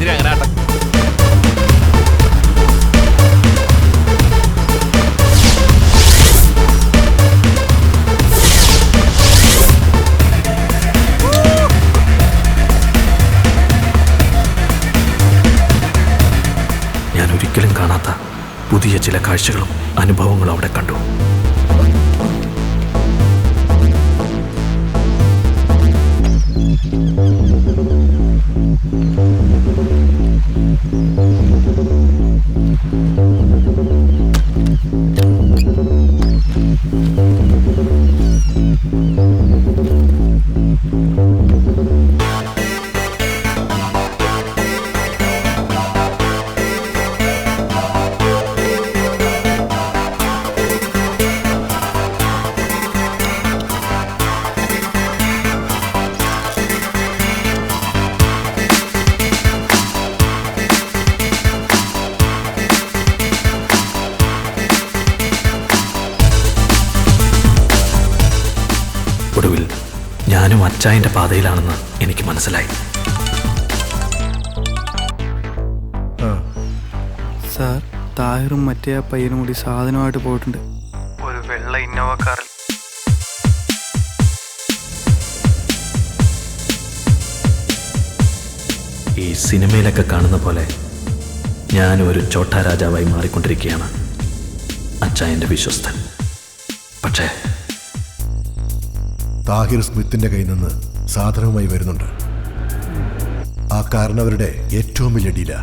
ശരി, അങ്ങനെ ആട്ടെ. ഞാൻ ഒരിക്കലും കാണാത്ത പുതിയ ചില കാഴ്ചകളും അനുഭവങ്ങളും അവിടെ കണ്ടു. ഒടുവിൽ ഞാനും അച്ചായൻ്റെ പാതയിലാണെന്ന് എനിക്ക് മനസ്സിലായി. സാർ, താഹിറും മറ്റേ ആ പയ്യനും കൂടി സാധനമായിട്ട് പോയിട്ടുണ്ട്. ഒരു വെള്ള ഇന്നോവ കാറിൽ. ഈ സിനിമയിലൊക്കെ കാണുന്ന പോലെ ഞാനും ഒരു ചോട്ടാ രാജാവായി മാറിക്കൊണ്ടിരിക്കുകയാണ്. അച്ചായൻ്റെ വിശ്വസ്തൻ. പക്ഷേ താഹിർ സ്മിത്തിന്റെ കയ്യിൽ നിന്ന് സാധനവുമായി വരുന്നുണ്ട്. ആ കാരണവരുടെ ഏറ്റവും വലിയ ഡീല.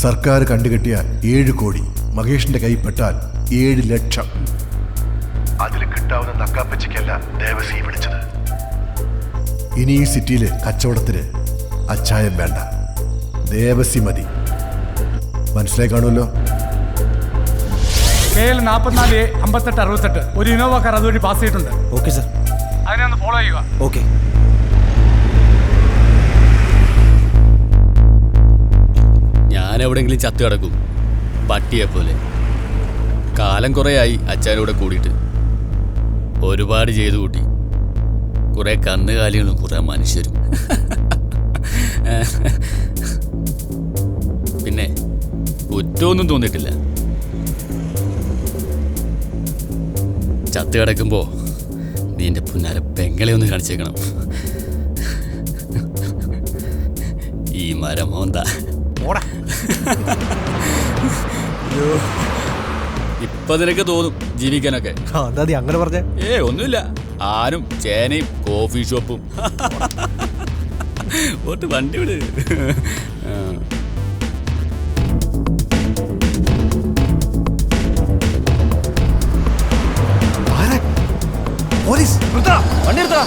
സർക്കാർ കണ്ടുകെട്ടിയ 7 കോടി മഹേഷിന്റെ കൈ പെട്ടാൽ 7 ലക്ഷം. അതിൽ കിട്ടാവുന്ന നക്കാപ്പച്ചയ്ക്കല്ല ദേവസി പിടിച്ചത്. ഇനി ഈ സിറ്റിയില് കച്ചവടത്തിന് അച്ചായം വേണ്ട, ദേവസി മതി. മനസ്സിലായി കാണുമല്ലോ. KL 44 58 68 ഒരു ഇന്നോവ കാർ അതുവഴി പാസ് ചെയ്തിട്ടുണ്ട്. ഓക്കെ സാർ, അതിനെ ഒന്ന് ഫോളോ ചെയ്യുക. ഓക്കെ. ഞാൻ എവിടെയെങ്കിലും ചത്തു കിടക്കും, പട്ടിയെ പോലെ. കാലം കുറേയായി അച്ഛനൂടെ കൂടിയിട്ട്. ഒരുപാട് ചെയ്തു കൂട്ടി. കുറെ കന്നുകാലികളും കുറെ മനുഷ്യരും. പിന്നെ കുറ്റമൊന്നും തോന്നിയിട്ടില്ല. ചത്ത് കിടക്കുമ്പോ നീ എൻ്റെ പുന്നാര പെങ്ങളെ ഒന്ന് കാണിച്ചേക്കണം. ഈ മരം മോന്ത. ഇപ്പൊ നിനക്ക് തോന്നും ജീവിക്കാനൊക്കെ. അങ്ങനെ പറഞ്ഞേ? ഒന്നുമില്ല. ആരും ചേനയും കോഫി ഷോപ്പും. ഓട്ട് വണ്ടി വിട്. പോലീസ്, വണ്ടി എടുത്തോ.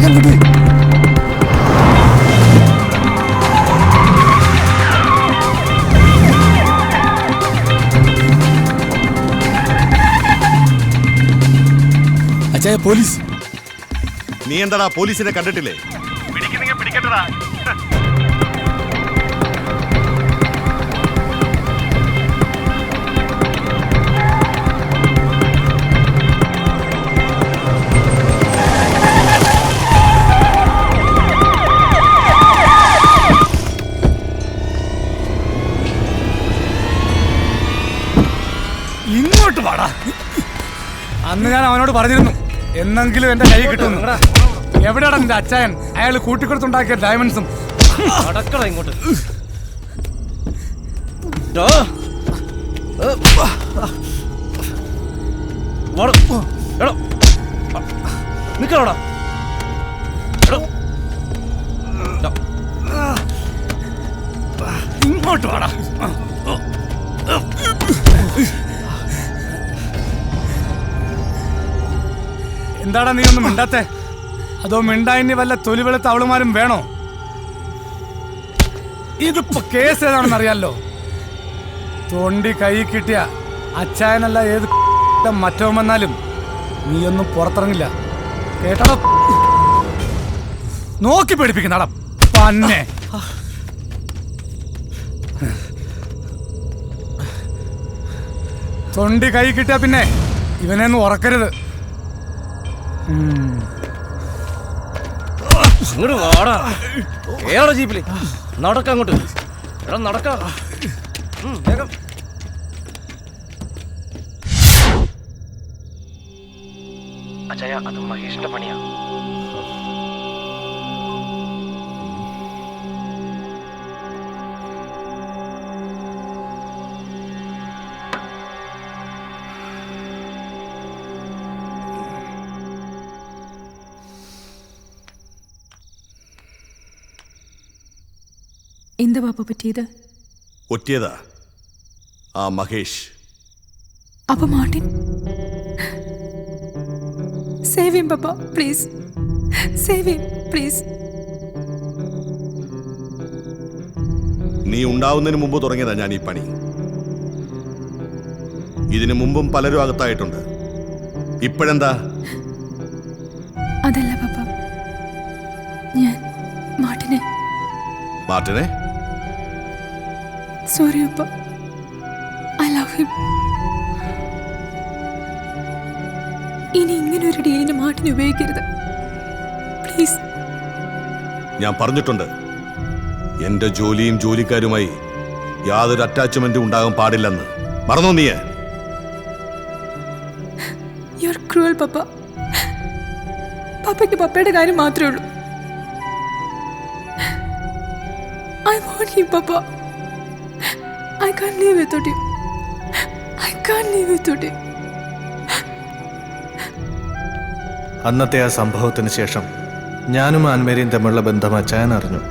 വേഗം വിട്. അച്ചായ പോലീസ്. നീ എന്താടാ പോലീസിനെ കണ്ടിട്ടില്ലേ? പിടിക്കട്ടടാ. ഇങ്ങോട്ട് വാടാ. അന്ന് ഞാൻ അവനോട് പറഞ്ഞിരുന്നു എന്നെങ്കിലും എന്റെ കൈ കിട്ടുന്നു. എവിടെയാണ് എന്റെ അച്ചായൻ? അയാൾ കൂട്ടിക്കൊടുത്തുണ്ടാക്കിയ ഡയമണ്ട്സും. ഇങ്ങോട്ട് നിക്കണോടാ. ഇങ്ങോട്ട് വാടാ. എന്താടാ നീ ഒന്നും മിണ്ടാത്തെ? അതോ മിണ്ടായിനി വല്ല തൊലിവെളുത്ത അവളുമാരും വേണോ? ഇതിപ്പോ കേസ് ഏതാണെന്ന് അറിയാലോ. തൊണ്ടി കൈ കിട്ടിയ അച്ചായനല്ല ഏത് മറ്റോ വന്നാലും നീയൊന്നും പുറത്തിറങ്ങില്ല കേട്ടോ. നോക്കി പേടിപ്പിക്കുന്നടാ പന്നെ. തൊണ്ടി കൈ കിട്ടിയ പിന്നെ ഇവനെ ഒന്നും ഉറക്കരുത്. അങ്ങോട്ട് വാടാ. ഏടാ ജീപ്പില് നടക്ക അങ്ങോട്ട്. എടാ നടക്ക. വേഗം. അച്ചായ അത് മഹേഷിന്റെ പണിയാ. എന്താ പാപ്പ പറ്റിയത്? ഒറ്റിയതാ ആ മഹേഷ്. അപ്പൊ മാർട്ടിൻ സേവ് ഹിം പാപ്പ, പ്ലീസ് സേവ് ഹിം പ്ലീസ്. നീ ഉണ്ടാവുന്നതിന് മുമ്പ് തുടങ്ങിയതാ ഞാൻ ഈ പണി. ഇതിനു മുമ്പും പലരും അകത്തായിട്ടുണ്ട്. ഇപ്പോഴെന്താ? അതല്ല പാപ്പ, ഞാൻ മാർട്ടിനെ. മാർട്ടിനെ? സോറി അപ്പ, ഐ ലവ് ഹിം. ഇനി ഇങ്ങനെ ഒരു ഡീലിന് മാർട്ടിനെ ഉപയോഗിക്കരുത് പ്ലീസ്. ഞാൻ പറഞ്ഞിട്ടുണ്ട്, എന്റെ ജോലിയും ജോലിക്കാരുമായി യാതൊരു അറ്റാച്ച്മെന്റും ഉണ്ടാകാൻ പാടില്ലെന്ന്. മറന്നോ നീ? യു ആർ ക്രൂവൽ പപ്പ. പപ്പയ്ക്ക് പപ്പയുടെ കാര്യം മാത്രമേ ഉള്ളൂ. I want him, Papa. I can't live without him. I can't live without him. അന്നത്തെ ആ സംഭവത്തിന് ശേഷം ഞാനും ആൻമേരിയും തമ്മിലുള്ള ബന്ധം അച്ചായൻ അറിഞ്ഞു.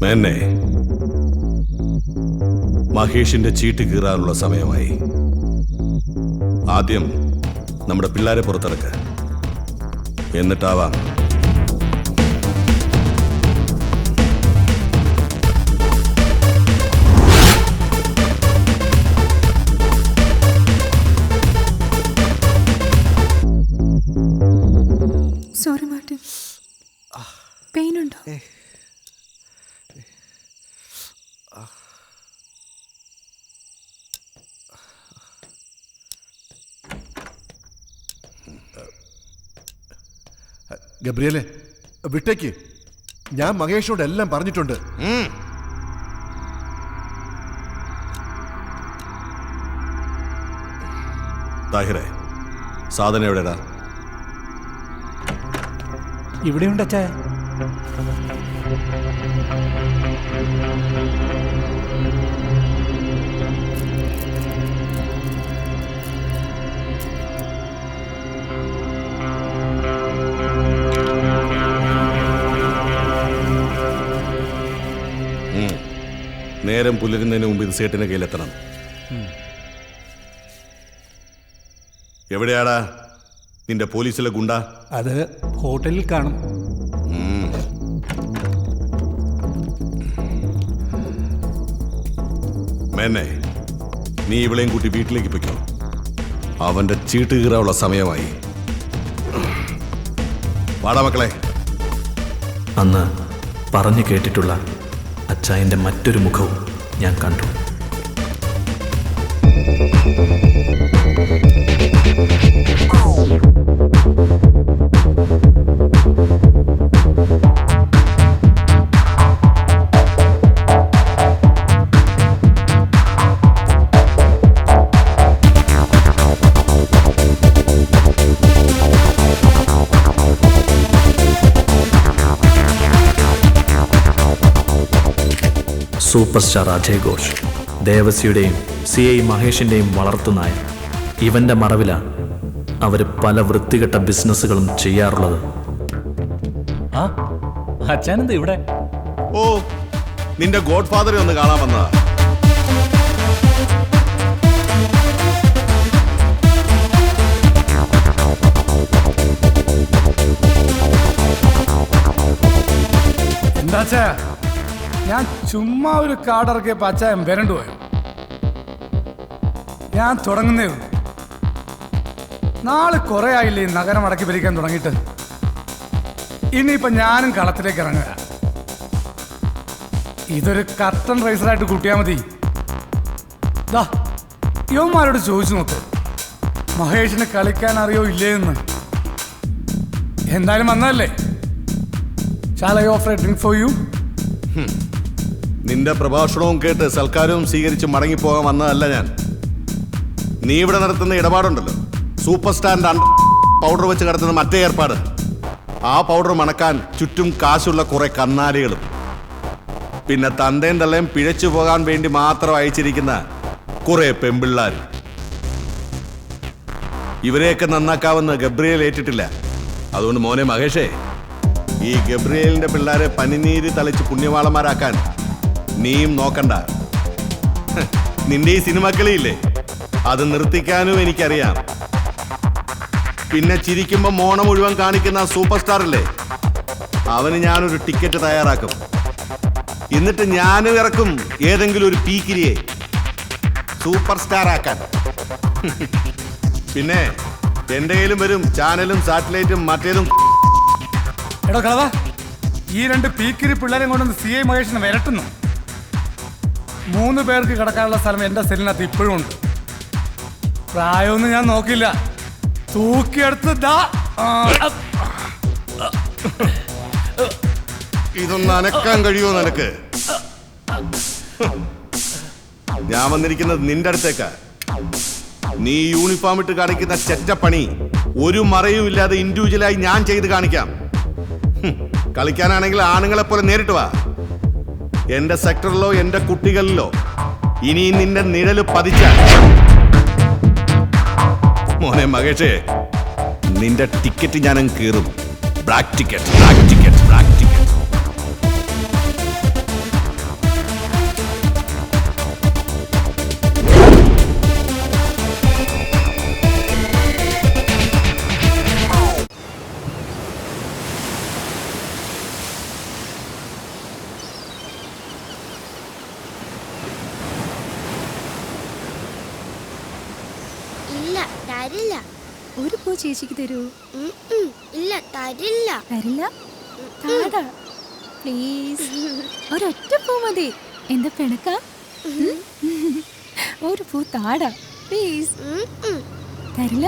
മേന്നെ, മഹേഷിന്റെ ചീട്ട് കീറാനുള്ള സമയമായി. ആദ്യം നമ്മുടെ പിള്ളേരെ പുറത്തിറക്ക, എന്നിട്ടാവാം. സോറി മാർട്ടിൻ, പെയിൻ ഉണ്ടോ? ഗബ്രിയലെ വിട്ടേക്ക്. ഞാൻ മഹേഷിനോട് എല്ലാം പറഞ്ഞിട്ടുണ്ട്. താഹിറേ, സാധനം എവിടെടാ? ഇവിടെയുണ്ട് അച്ചായ. നേരം പുലരുന്നതിന് മുമ്പ് ഇത് സേട്ടിന്റെ കയ്യിലെത്തണം. എവിടെയാടാ നിന്റെ പോലീസിലെ ഗുണ്ട? അത് ഹോട്ടലിൽ കാണും. മേന്നെ, നീ ഇവളെയും കൂട്ടി വീട്ടിലേക്ക് പൊയ്ക്കോ. അവന്റെ ചീട്ട് കീറാനുള്ള സമയമായി. വാടാ മക്കളെ. അന്ന് പറഞ്ഞു കേട്ടിട്ടുള്ള അച്ചായൻ്റെ മറ്റൊരു മുഖവും ഞാൻ കണ്ടു. സൂപ്പർ സ്റ്റാർ അജയ് ഘോഷ്, ദേവസിയുടെയും CI മഹേഷിൻ്റെയും വളർത്തുനായ. ഇവൻ്റെ മറവിലാണ് അവർ പല വൃത്തികെട്ട ബിസിനസ്സുകളും ചെയ്യാറുള്ളത്. അച്ഛനെന്താ ഇവിടെ? ഓ, നിന്റെ ഗോഡ് ഫാദറെ ഒന്ന് കാണാൻ വന്നതാ. എന്താച്ചാ ഞാൻ ചുമ്മാ ഒരു കാർഡ് ഇറക്കിയപ്പോ അച്ചായൻ വരണ്ടു പോയോ? ഞാൻ തുടങ്ങുന്നേ ഉള്ളൂ. നാളെ കുറെ ആയില്ലേ ഈ നഗരം അടക്കി ഭരിക്കാൻ തുടങ്ങിയിട്ട്. ഇനിയിപ്പൊ ഞാനും കളത്തിലേക്ക് ഇറങ്ങുക. ഇതൊരു കർട്ടൻ റൈസറായിട്ട് കൂട്ടിയാൽ മതി. യുവന്മാരോട് ചോദിച്ചു നോക്ക്, മഹേഷിന് കളിക്കാൻ അറിയോ ഇല്ലേന്ന്. എന്തായാലും വന്നതല്ലേ. Shall I offer a drink for you? നിന്റെ പ്രഭാഷണവും കേട്ട് സൽക്കാരവും സ്വീകരിച്ച് മടങ്ങിപ്പോകാൻ വന്നതല്ല ഞാൻ. നീ ഇവിടെ നടത്തുന്ന ഇടപാടുണ്ടല്ലോ, സൂപ്പർ സ്റ്റാറിന്റെ പൗഡർ വെച്ച് നടത്തുന്ന മറ്റേ ഏർപ്പാട്. ആ പൗഡർ മണക്കാൻ ചുറ്റും കാശുള്ള കുറെ കന്നാലികളും പിന്നെ തന്തയും തള്ളയും പിഴച്ചു പോകാൻ വേണ്ടി മാത്രം അയച്ചിരിക്കുന്ന കുറെ പെമ്പിള്ളാരും. ഇവരെയൊക്കെ നന്നാക്കാവുന്ന ഗബ്രിയേൽ ഏറ്റിട്ടില്ല. അതുകൊണ്ട് മോനെ മഹേഷേ, ഈ ഗബ്രിയേലിന്റെ പിള്ളേരെ പനിനീര് തളിച്ച് പുണ്യവാളന്മാരാക്കാൻ നീയും നോക്കണ്ട. നിന്റെ ഈ സിനിമക്കളിയില്ലേ, അത് നിർത്തിക്കാനും എനിക്കറിയാം. പിന്നെ ചിരിക്കുമ്പോ മോണ മുഴുവൻ കാണിക്കുന്ന സൂപ്പർ സ്റ്റാർ ഇല്ലേ, അവന് ഞാനൊരു ടിക്കറ്റ് തയ്യാറാക്കും. എന്നിട്ട് ഞാനും ഇറക്കും ഏതെങ്കിലും ഒരു പീക്കിരിയെ സൂപ്പർ സ്റ്റാർ ആക്കാൻ. പിന്നെ എന്റെ കയ്യിലും വരും ചാനലും സാറ്റലൈറ്റും മറ്റേതും. എടോ കളവ, ഈ രണ്ട് പീക്കിരി പിള്ളേരെ കൊണ്ടൊന്ന് CI മഹേഷിനെ വരട്ടുന്നു. 3 പേർക്ക് കിടക്കാനുള്ള സ്ഥലം എൻ്റെ സെല്ലിനകത്ത് ഇപ്പോഴും ഉണ്ട്. പ്രായമൊന്നും ഞാൻ നോക്കില്ല, തൂക്കിയെടുത്ത് ഇതൊന്ന് അനക്കാൻ കഴിയുമോ നിനക്ക്? ഞാൻ വന്നിരിക്കുന്നത് നിന്റെ അടുത്തേക്കാ. നീ യൂണിഫോം ഇട്ട് കാണിക്കുന്ന ചെറ്റപ്പണി ഒരു മറയും ഇല്ലാതെ ഇൻഡിവിജ്വലായി ഞാൻ ചെയ്ത് കാണിക്കാം. കളിക്കാനാണെങ്കിൽ ആണുങ്ങളെ പോലെ നേരിട്ട് വാ. എന്റെ സെക്ടറിലോ എന്റെ കുട്ടികളിലോ ഇനി നിന്റെ നിഴല് പതിച്ചാൽ മോനെ മഹേഷേ, നിന്റെ ടിക്കറ്റ് ഞാനും കീറും. Black ticket, black ticket, black ticket. ഇല്ല, തരില്ല. ഒരു പൂ ചേച്ചിക്ക് തരൂ? ഇല്ല, തരില്ല. തരില്ല? താടാ പ്ലീസ്. ഒരൊറ്റ പൂ മതി. എന്താ പിണക്ക? ഒരു പൂ താടാ പ്ലീസ്. തരില്ല?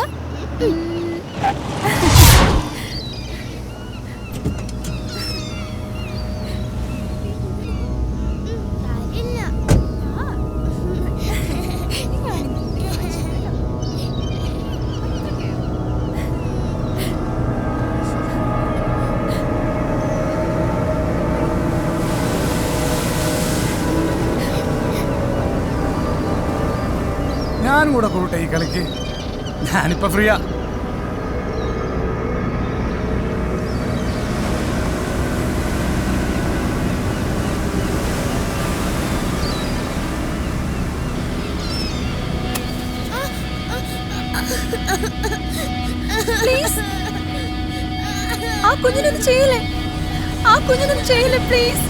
ഞാനും കൂടെ കൂട്ടെ ഈ കളിക്ക്. ഞാനിപ്പോ ഫ്രീയാ. പ്ലീസ്, ആ കുഞ്ഞിനൊന്നും ചെയ്യില്ലേ, ആ കുഞ്ഞിനൊന്നും ചെയ്യില്ലേ പ്ലീസ്.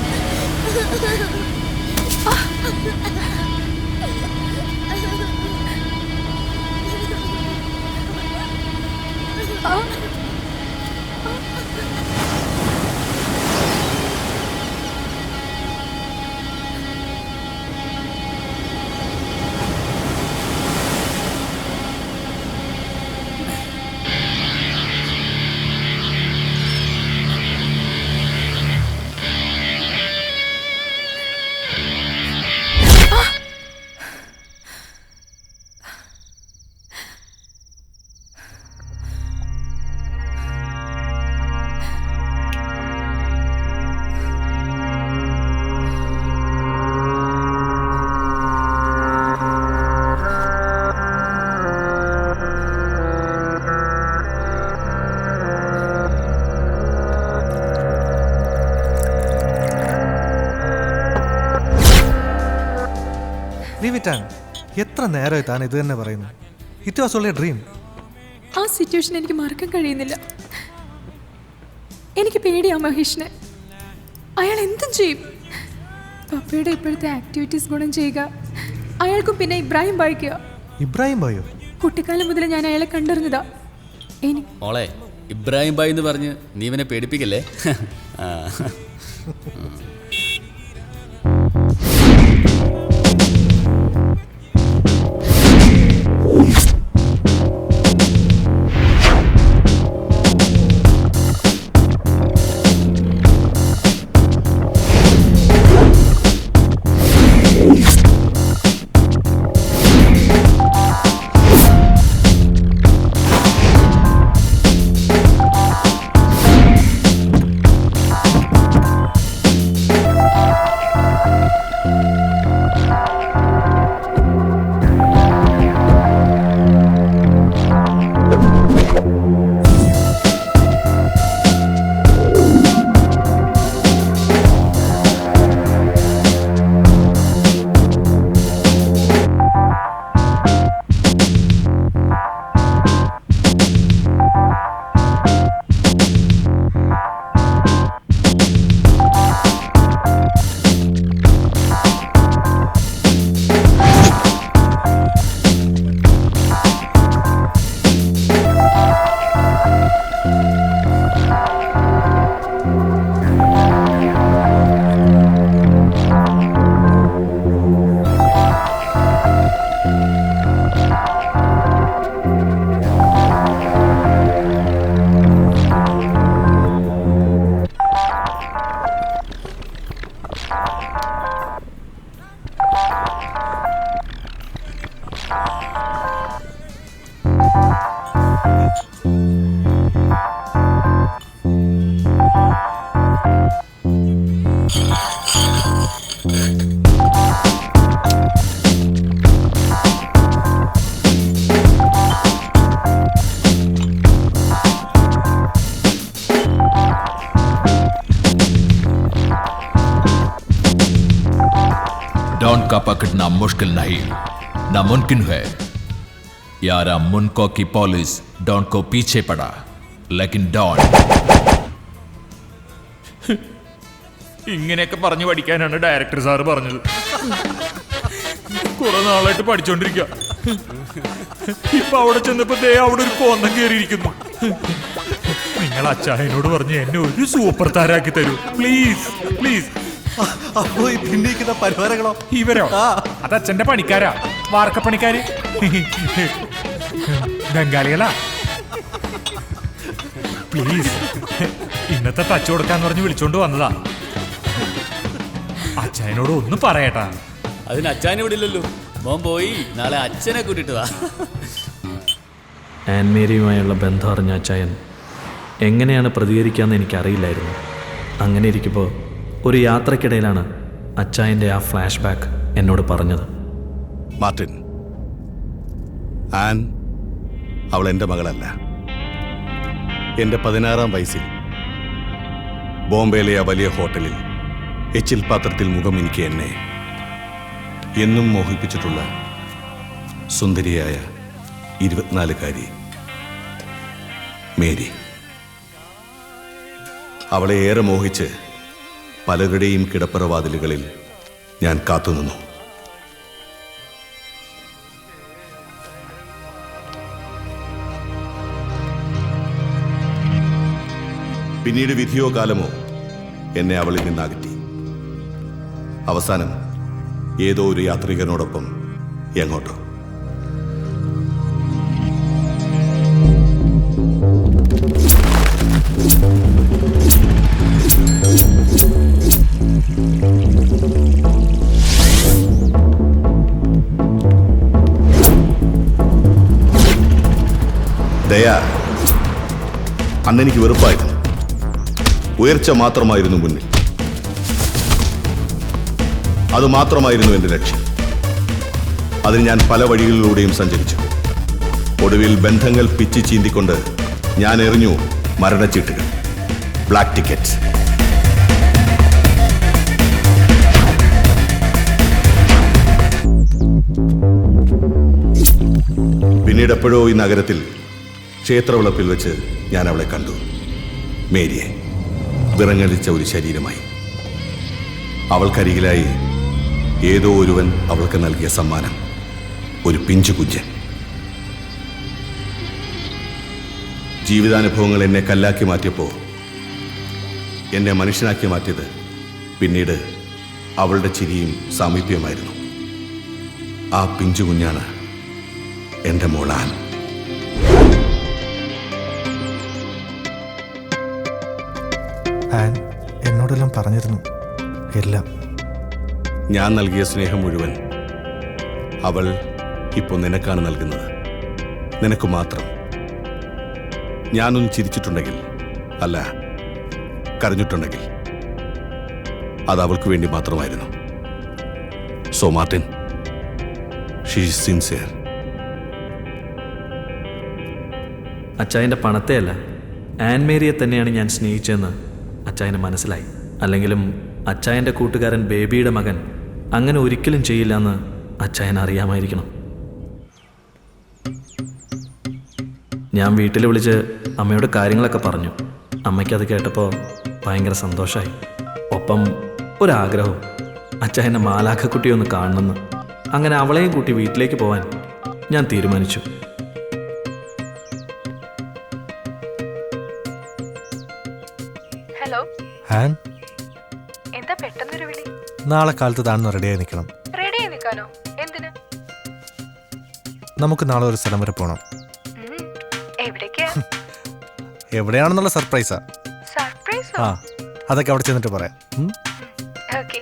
എത്ര നേരമായി താൻ ഇത് തന്നെ പറയുന്നു? It was only A dream. ആ സിറ്റുവേഷൻ എനിക്ക് മറക്കാൻ കഴിയുന്നില്ല. എനിക്ക് പേടിയാ മഹേഷിനെ. അയാൾ എന്തും ചെയ്യും. പപ്പയുടെ ഇപ്പോഴത്തെ ആക്ടിവിറ്റീസ് ഗുണം ചെയ്യുക, അയാൾക്കും പിന്നെ ഇബ്രാഹിം ബായിക്കുക. ഇബ്രാഹിം ബായോ? കുട്ടിക്കാലം മുതൽ ഞാൻ അയാളെ കണ്ടിരുന്നതാ. മോളെ, ഇബ്രാഹിം ബായി എന്ന് പറഞ്ഞ് നീ ഇവനെ പേടിപ്പിക്കല്ലേ. डॉन का पकड़ना मुश्किल नहीं, नामुमकिन है यार. मुनको की पुलिस डॉन को पीछे पड़ा, लेकिन डॉन ഇങ്ങനെയൊക്കെ പറഞ്ഞു പഠിക്കാനാണ് ഡയറക്ടർ സാറ് പറഞ്ഞത്. കുറെ നാളായിട്ട് പഠിച്ചോണ്ടിരിക്കുക. ഇപ്പൊ അവിടെ ചെന്നപ്പോ ദേ അവിടെ ഒരു കോന്തം കയറിയിരിക്കുന്നു. നിങ്ങൾ അച്ചായനോട് പറഞ്ഞ് എന്നെ ഒരു സൂപ്പർ താരാക്കി തരൂ പ്ലീസ് പ്ലീസ്. അപ്പോ ഈ പിന്നിക്കുന്ന പരിവാരങ്ങളോ? ഇവരോ? അത് അച്ഛന്റെ പണിക്കാരാ, വാർക്കപ്പണിക്കാര്, ബംഗാളികളാ. പ്ലീസ്, ഇന്നത്തെ തച്ചു കൊടുക്കാന്ന് പറഞ്ഞ് വിളിച്ചോണ്ട് വന്നതാ. അച്ഛനോട് ഒന്നും പറയട്ടാ. അതിന് അച്ഛനെ വിടില്ലല്ലോ. മോൻ പോയി നാളെ അച്ഛനെ കൂട്ടിട്ടതാ. ആൻമേരിയുമായുള്ള ബന്ധം അറിഞ്ഞ അച്ചായൻ എങ്ങനെയാണ് പ്രതികരിക്കാമെന്ന് എനിക്കറിയില്ലായിരുന്നു. അങ്ങനെ ഇരിക്കുമ്പോൾ ഒരു യാത്രക്കിടയിലാണ് അച്ചായൻ്റെ ആ ഫ്ലാഷ് ബാക്ക് എന്നോട് പറഞ്ഞത്. മാർട്ടിൻ, ആൻ അവൾ എൻ്റെ മകളല്ല. എൻ്റെ 16-ാം വയസ്സിൽ ബോംബെയിലെ ആ വലിയ ഹോട്ടലിൽ എച്ചിൽ പാത്രത്തിൽ മുഖം എനിക്ക് എന്നെ എന്നും മോഹിപ്പിച്ചിട്ടുള്ള സുന്ദരിയായ 24-കാരി മേരി. അവളെ ഏറെ മോഹിച്ച് പലരുടെയും കിടപ്പറവാതിലുകളിൽ ഞാൻ കാത്തുനിന്നു. പിന്നീട് വിധിയോ കാലമോ എന്നെ അവളിൽ നിന്നകറ്റി. അവസാനം ഏതോ ഒരു യാത്രികനോടൊപ്പം എങ്ങോട്ടോ. ദയ, അന്നെനിക്ക് വെറുപ്പായിരുന്നു. ഉയർച്ച മാത്രമായിരുന്നു മുന്നിൽ. അതുമാത്രമായിരുന്നു എൻ്റെ ലക്ഷ്യം. അതിന് ഞാൻ പല വഴികളിലൂടെയും സഞ്ചരിച്ചു. ഒടുവിൽ ബന്ധങ്ങൾ പിച്ചി ചീന്തിക്കൊണ്ട് ഞാൻ എറിഞ്ഞു മരണച്ചീട്ടുകൾ, ബ്ലാക്ക് ടിക്കറ്റ്. പിന്നീട് എപ്പോഴോ ഈ നഗരത്തിൽ ക്ഷേത്രവിളപ്പിൽ വെച്ച് ഞാൻ അവളെ കണ്ടു. മേരിയെ, വിറങ്ങലിച്ച ഒരു ശരീരമായി. അവൾക്കരികിലായി ഏതോ ഒരുവൻ അവൾക്ക് നൽകിയ സമ്മാനം, ഒരു പിഞ്ചു കുഞ്ഞൻ. ജീവിതാനുഭവങ്ങൾ എന്നെ കല്ലാക്കി മാറ്റിയപ്പോൾ എന്നെ മനുഷ്യനാക്കി മാറ്റിയത് പിന്നീട് അവളുടെ ചിരിയും സാമീപ്യമായിരുന്നു. ആ പിഞ്ചു കുഞ്ഞാണ് എൻ്റെ മോളാൻ. ആൻ എന്നോടെല്ലാം പറഞ്ഞിരുന്നു, എല്ലാം. ഞാൻ നൽകിയ സ്നേഹം മുഴുവൻ അവൾ ഇപ്പോൾ നിനക്കാണ് നൽകുന്നത്. നിനക്ക് മാത്രം. ഞാനൊന്ന് ചിരിച്ചിട്ടുണ്ടെങ്കിൽ, അല്ല കരഞ്ഞിട്ടുണ്ടെങ്കിൽ, അത് അവൾക്ക് വേണ്ടി മാത്രമായിരുന്നു. So Martin, she is sincere. അച്ചായൻ്റെ പണത്തെയല്ല, ആൻമേരിയെ തന്നെയാണ് ഞാൻ സ്നേഹിച്ചതെന്ന് അച്ചായന് മനസ്സിലായി. അല്ലെങ്കിലും അച്ചായൻ്റെ കൂട്ടുകാരൻ ബേബിയുടെ മകൻ അങ്ങനെ ഒരിക്കലും ചെയ്യില്ല എന്ന് അച്ചായൻ അറിയാമായിരിക്കണം. ഞാൻ വീട്ടിൽ വിളിച്ച് അമ്മയോട് കാര്യങ്ങളൊക്കെ പറഞ്ഞു. അമ്മയ്ക്കത് കേട്ടപ്പോൾ ഭയങ്കര സന്തോഷമായി. ഒപ്പം ഒരാഗ്രഹവും, അച്ചായൻ്റെ മാലാഖക്കുട്ടിയെ ഒന്ന് കാണണമെന്ന്. അങ്ങനെ അവളെയും കൂട്ടി വീട്ടിലേക്ക് പോവാൻ ഞാൻ തീരുമാനിച്ചു. ഹലോ ആൻ, എന്താ പെട്ടെന്നൊരു വിളി? നാളെ കാലത്ത് താഴ്ന്ന് റെഡിയായി നിൽക്കണം. റെഡിയായി നിൽക്കാനോ? എന്തിന്? നമുക്ക് നാളെ ഒരു സ്ഥലം വരെ പോകണം. എവിടേക്കാ? എവിടെയാണെന്നുള്ള സർപ്രൈസാ. സർപ്രൈസ്? ആ, അതൊക്കെ അവിടെ ചെന്നിട്ട് പറയാം. ഓക്കേ.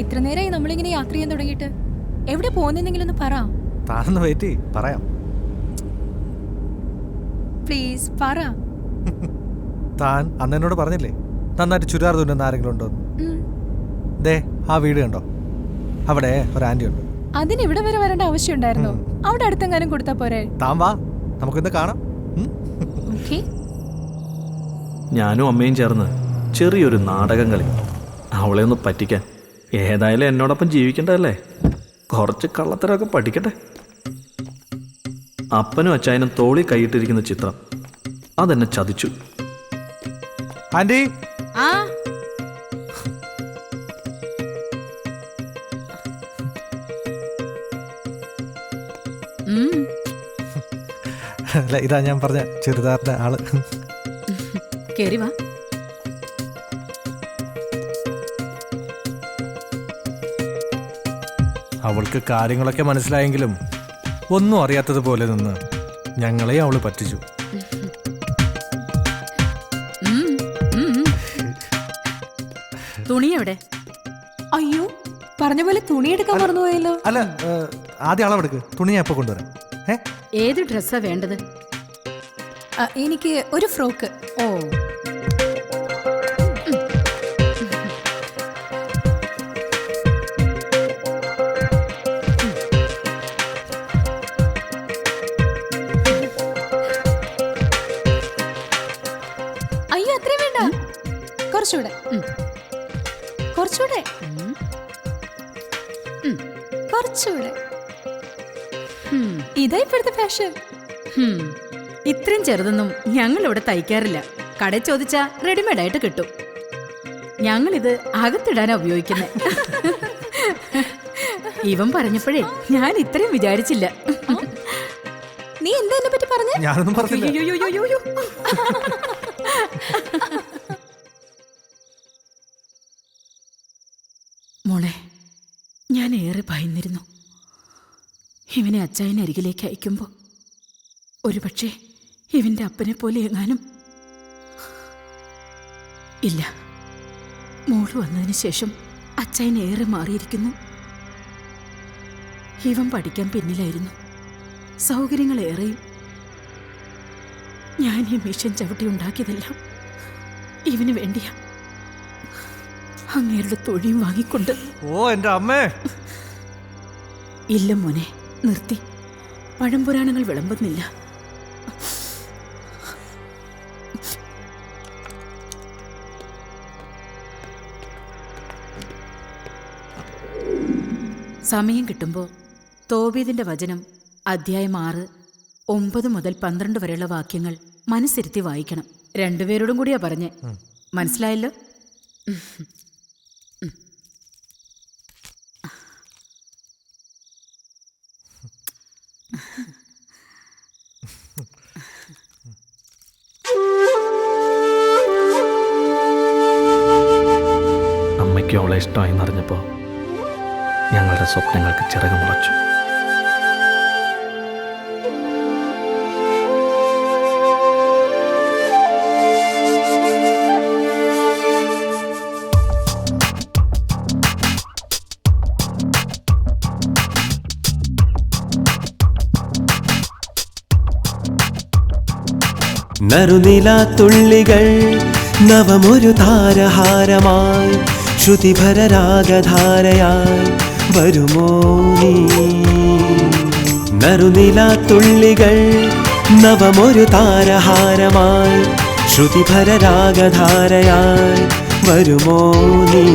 എത്ര നേരമായി നമ്മളിങ്ങനെ യാത്ര ചെയ്യാൻ തുടങ്ങിയിട്ട്? എവിടെ പോകുന്നെങ്കിലും ഒന്ന് പറ. താഴ്ന്ന് വെയിറ്റ് ചെയ്യ്, പറയാം. പ്ലീസ് പറ. താൻ അന്ന് എന്നോട് പറഞ്ഞില്ലേ നന്നായിട്ട് ചുരിദാർ തുന്നുന്ന ആരെങ്കിലും ഉണ്ടോ? ദേ ആ വീട് കണ്ടോ? അവിടെ ഒരു ആന്റി ഉണ്ട്. അതിന് ഇവിടെ വരെ വരേണ്ട ആവശ്യം ഉണ്ടായിരുന്നോ? അവിടെ അടുത്തെങ്ങാനും കൊടുത്താ പോരെ? താൻ വാ, നമുക്കിന്ന് കാണാം. ഞാനും അമ്മയും ചേർന്ന് ചെറിയൊരു നാടകം കളി, അവളെ ഒന്ന് പറ്റിക്കാൻ. ഏതായാലും എന്നോടൊപ്പം ജീവിക്കേണ്ടതല്ലേ, കുറച്ച് കള്ളത്തരമൊക്കെ പഠിക്കട്ടെ. അപ്പനും അച്ചായനും തോളി കൈയിട്ടിരിക്കുന്ന ചിത്രം അതെന്നെ ചതിച്ചു. ആന്റി, അല്ല ഇതാ ഞാൻ പറഞ്ഞ ചെറുതാറിന്റെ ആള്. കേറി വാ. അവൾക്ക് കാര്യങ്ങളൊക്കെ മനസ്സിലായെങ്കിലും ഒന്നും അറിയാത്തതുപോലെ നിന്ന് ഞങ്ങളെയും അവള് പറ്റിച്ചു. തുണി എവിടെ? അയ്യോ, പറഞ്ഞ പോലെ തുണി എടുക്കാൻ മറന്നുപോയല്ലോ. അല്ല, ആദ്യം അളവെടുക്ക്. തുണി ഞാൻ എപ്പോൾ കൊണ്ടുവരാം. ഏത് ഡ്രസ്സാ വേണ്ടത്? എനിക്ക് ഒരു ഫ്രോക്ക്. ഓ, അയ്യോ, അത്രയും വേണ്ട. കുറച്ചുകൂടെ, കുറച്ചുകൂടെ, കുറച്ചുകൂടെ. ഇതാ ഇപ്പോഴത്തെ ഫാഷൻ. ഇത്രയും ചെറുതൊന്നും ഞങ്ങൾ ഇവിടെ തയ്ക്കാറില്ല. കടയിൽ ചോദിച്ചാ റെഡിമെയ്ഡ് ആയിട്ട് കിട്ടും. ഞങ്ങളിത് അകത്തിടാനാ ഉപയോഗിക്കുന്നത്. ഇവൻ പറഞ്ഞപ്പോഴേ ഞാൻ ഇത്രയും വിചാരിച്ചില്ല. നീ എന്താ എന്നെ പറ്റി പറഞ്ഞേ? ഞാനൊന്നും പറഞ്ഞില്ല. മോളെ, ഞാൻ ഏറെ ഭയന്നിരുന്നു. ഇവനെ അച്ചായനരികിലേക്ക് അയക്കുമ്പോൾ ഒരുപക്ഷെ ഇവന്റെ അപ്പനെ പോലെ എങ്ങാനും. ഇല്ല, മോള് വന്നതിന് ശേഷം അച്ചായൻ ഏറെ മാറിയിരിക്കുന്നു. ഇവൻ പഠിക്കാൻ പിന്നിലായിരുന്നു, സൗകര്യങ്ങളേറെയും. ഞാൻ ഈ മിഷൻ ചവിട്ടി ഉണ്ടാക്കിയതെല്ലാം ഇവന് വേണ്ടിയാ. അങ്ങേരുടെ തൊഴിയും വാങ്ങിക്കൊണ്ട്. ഓ എന്റെ അമ്മേ. ഇല്ല മോനെ, നിർത്തി. പഴംപുരാണങ്ങൾ വിളമ്പുന്നില്ല. സമയം കിട്ടുമ്പോൾ തോബീദിന്റെ വചനം അധ്യായം 6, 9 മുതൽ 12 വരെയുള്ള വാക്യങ്ങൾ മനസ്സിരുത്തി വായിക്കണം. രണ്ടുപേരോടും കൂടിയാ പറഞ്ഞേ. മനസ്സിലായല്ലോ? അമ്മയ്ക്കും അവളെ ഇഷ്ടമായി എന്നറിഞ്ഞപ്പോൾ ഞങ്ങളുടെ സ്വപ്നങ്ങൾക്ക് ചിറക് മുളച്ചു. നറുനിലാത്തുള്ളികൾ നവമൊരു താരഹാരമായി ശ്രുതിഭരരാഗധാരയായി വരുമോ നീ? നറുനിലാത്തുള്ളികൾ നവമൊരു താരഹാരമായി ശ്രുതിഭരരാഗധാരയായി വരുമോ നീ?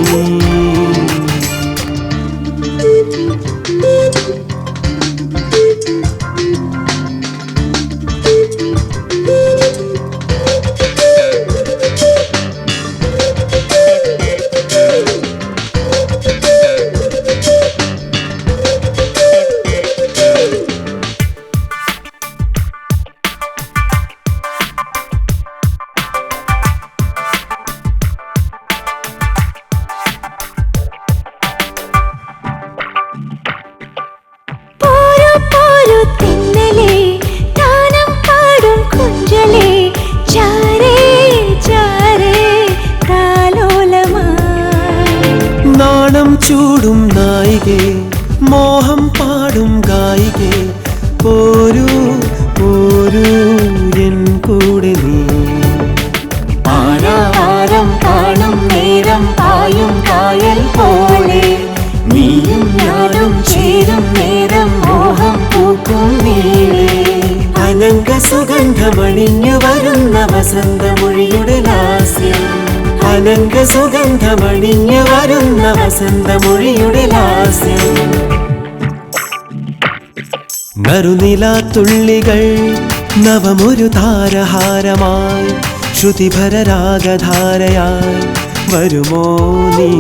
ചൂടും നായികേ, മോഹം പാടും ഗായികേ, പോരൂ പോരൂ എൻ കൂടെ നീ. ആരാവാരം കാണും നേരം പായും കായൽ പോലെ നീയും ഞാനും ചേരും നേരം മോഹം പൂക്കും നീളേ. അനങ്ക സുഗന്ധമണിഞ്ഞു വരുന്ന വസന്തമൊഴിയുടെ ലാസ്യം, അനങ്ക സുഗന്ധമണിഞ്ഞു വരുന്ന വസന്തമൊഴിയുടെ ലാസ്യം. നറുനിലാത്തുള്ളികൾ നവമൊരു താരഹാരമായി ശ്രുതിഭരരാഗധാരയായി വരുമോ നീ?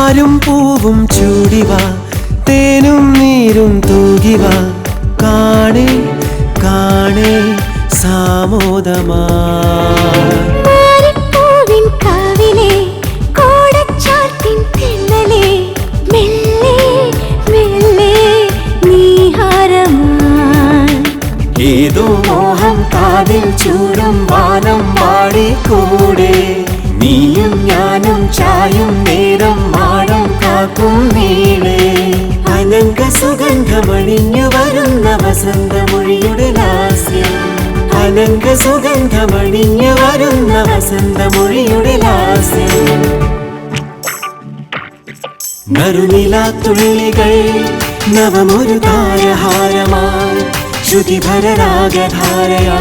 പാലും പൂവും ചൂടിവ തേനും നീരും തൂകിവ കാണേ കാണേ സാമോദമാ ഏതോ മോഹം കാതിൽ ചൂടും വാനം പാടിക്കൂടെ നീയും ഞാനും ചായും നേരം മാടം കാക്കും നീളെ അനങ്ക സുഗന്ധമണിഞ്ഞു വരുന്ന വസന്തമൊഴിയുടെ ലാസ്യം അനങ്ക സുഗന്ധമണിഞ്ഞു വരുന്ന വസന്തമൊഴിയുടെ ലാസ്യം നറുനിലാത്തുള്ളികൾ നവമൊരു താരഹാരമായി ശ്രുതിഭരരാഗധാരയാ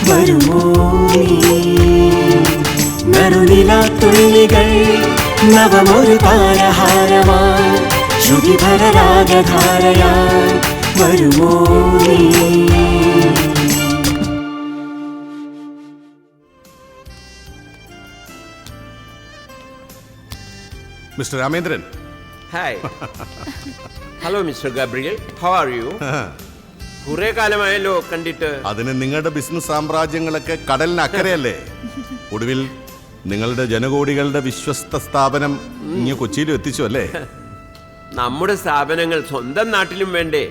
വരുമോ നറുനിലാത്തുള്ളികൾ നവമൊരു താരഹാരമായി ശ്രുതിഭരരാഗധാരയാ വരുമോ mister Ramendran. Hi. Hello mister Gabriel, how are you? കുറെ കാലമായല്ലോ കണ്ടിട്ട്. അതിന് നിങ്ങളുടെ ബിസിനസ് സാമ്രാജ്യങ്ങളൊക്കെ കടലിന് അക്കരയല്ലേ. ഒടുവിൽ നിങ്ങളുടെ ജനകോടികളുടെ വിശ്വസ്ത സ്ഥാപനം ഇങ്ങ് കൊച്ചിയിലും എത്തിച്ചു അല്ലേ? നമ്മുടെ സ്ഥാപനങ്ങൾ സ്വന്തം നാട്ടിലും വേണ്ടേ?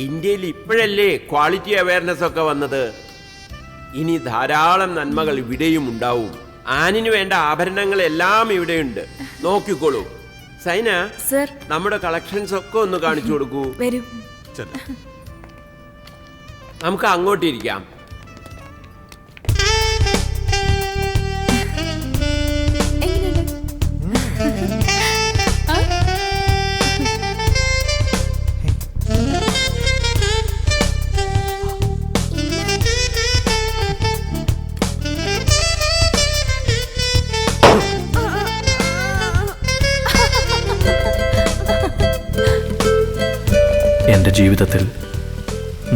ഇന്ത്യയിൽ ഇപ്പോഴല്ലേ ക്വാളിറ്റി അവയർനെസ് ഒക്കെ വന്നത്. ഇനി ധാരാളം നന്മകൾ ഇവിടെയും ഉണ്ടാവും. ആനിന് വേണ്ട ആഭരണങ്ങളെല്ലാം ഇവിടെയുണ്ട്, നോക്കിക്കോളൂ. സൈന സർ, നമ്മുടെ കളക്ഷൻസ് ഒക്കെ ഒന്ന് കാണിച്ചു കൊടുക്കൂ. വരൂ. നമുക്ക് അങ്ങോട്ടിരിക്കാം. എൻ്റെ ജീവിതത്തിൽ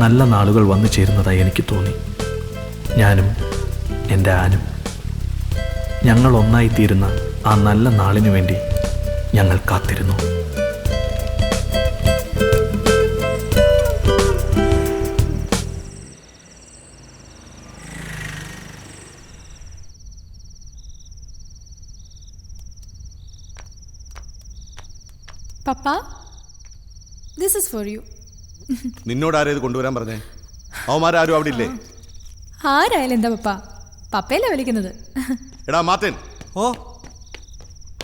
നല്ല നാളുകൾ വന്നു ചേരുന്നതായി എനിക്ക് തോന്നി. ഞാനും എൻ്റെ ആനും ഞങ്ങൾ ഒന്നായിത്തീരുന്ന ആ നല്ല നാളിനു വേണ്ടി ഞങ്ങൾ കാത്തിരുന്നു. പപ്പ, ദിസ് ഈസ് ഫോർ യു. നിന്നോട് ആരേത് കൊണ്ടുവരാൻ പറഞ്ഞേ? അവന്മാരും അവിടെ ഇല്ലേ? ആരായാലും എന്താ പപ്പ, പപ്പയല്ലേ വിളിക്കുന്നത്. എടാ മാത്തൻ. ഓ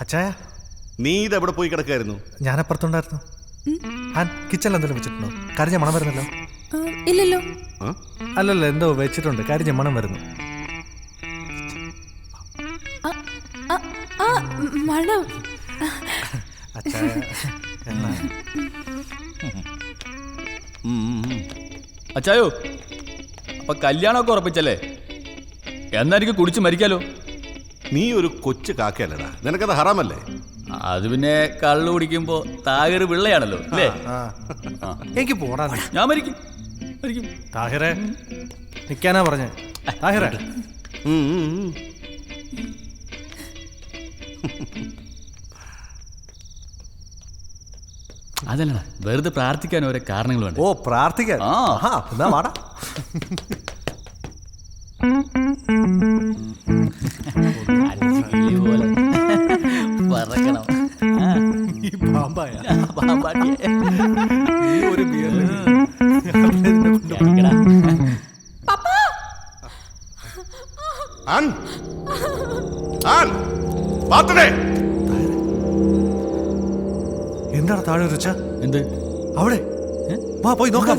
അച്ചായ, നീ ഇതെവിടെ പോയി കിടക്കായിരുന്നു? ഞാനപ്പുറത്തുണ്ടായിരുന്നു. കിച്ചണിൽ എന്തെങ്കിലും വെച്ചിട്ടുണ്ടോ? കരിഞ്ഞ മണം വരുന്നല്ലോ. ഇല്ലല്ലോ. അല്ലല്ലോ, എന്തോ വെച്ചിട്ടുണ്ട്, കരിഞ്ഞ മണം വരുന്നു. മണം. അച്ചായ അച്ചായോ, അപ്പൊ കല്യാണമൊക്കെ ഉറപ്പിച്ചല്ലേ? എന്നാ എനിക്ക് കുടിച്ച് മരിക്കാലോ. നീ ഒരു കൊച്ചു കാക്കയല്ലടാ, നിനക്കത് ഹറാമല്ലേ? അത് പിന്നെ കള്ളു കുടിക്കുമ്പോ താഹിർ പിള്ളയാണല്ലോ അല്ലേ? എനിക്ക് പോടാ. ഞാൻ മരിക്കും മരിക്കും. താഹിറെ നിക്കാനാ പറഞ്ഞേ. താഹിറെ അതല്ലടാ, വെറുതെ പ്രാർത്ഥിക്കാൻ ഓരോ കാരണങ്ങൾ വേണ്ട. ഓ പ്രാർത്ഥിക്കാൻ. എന്നാ വാടാ. എന്താണ് താഴെ വെച്ച? എന്ത് അവിടെ വാ, പോയി നോക്കാം.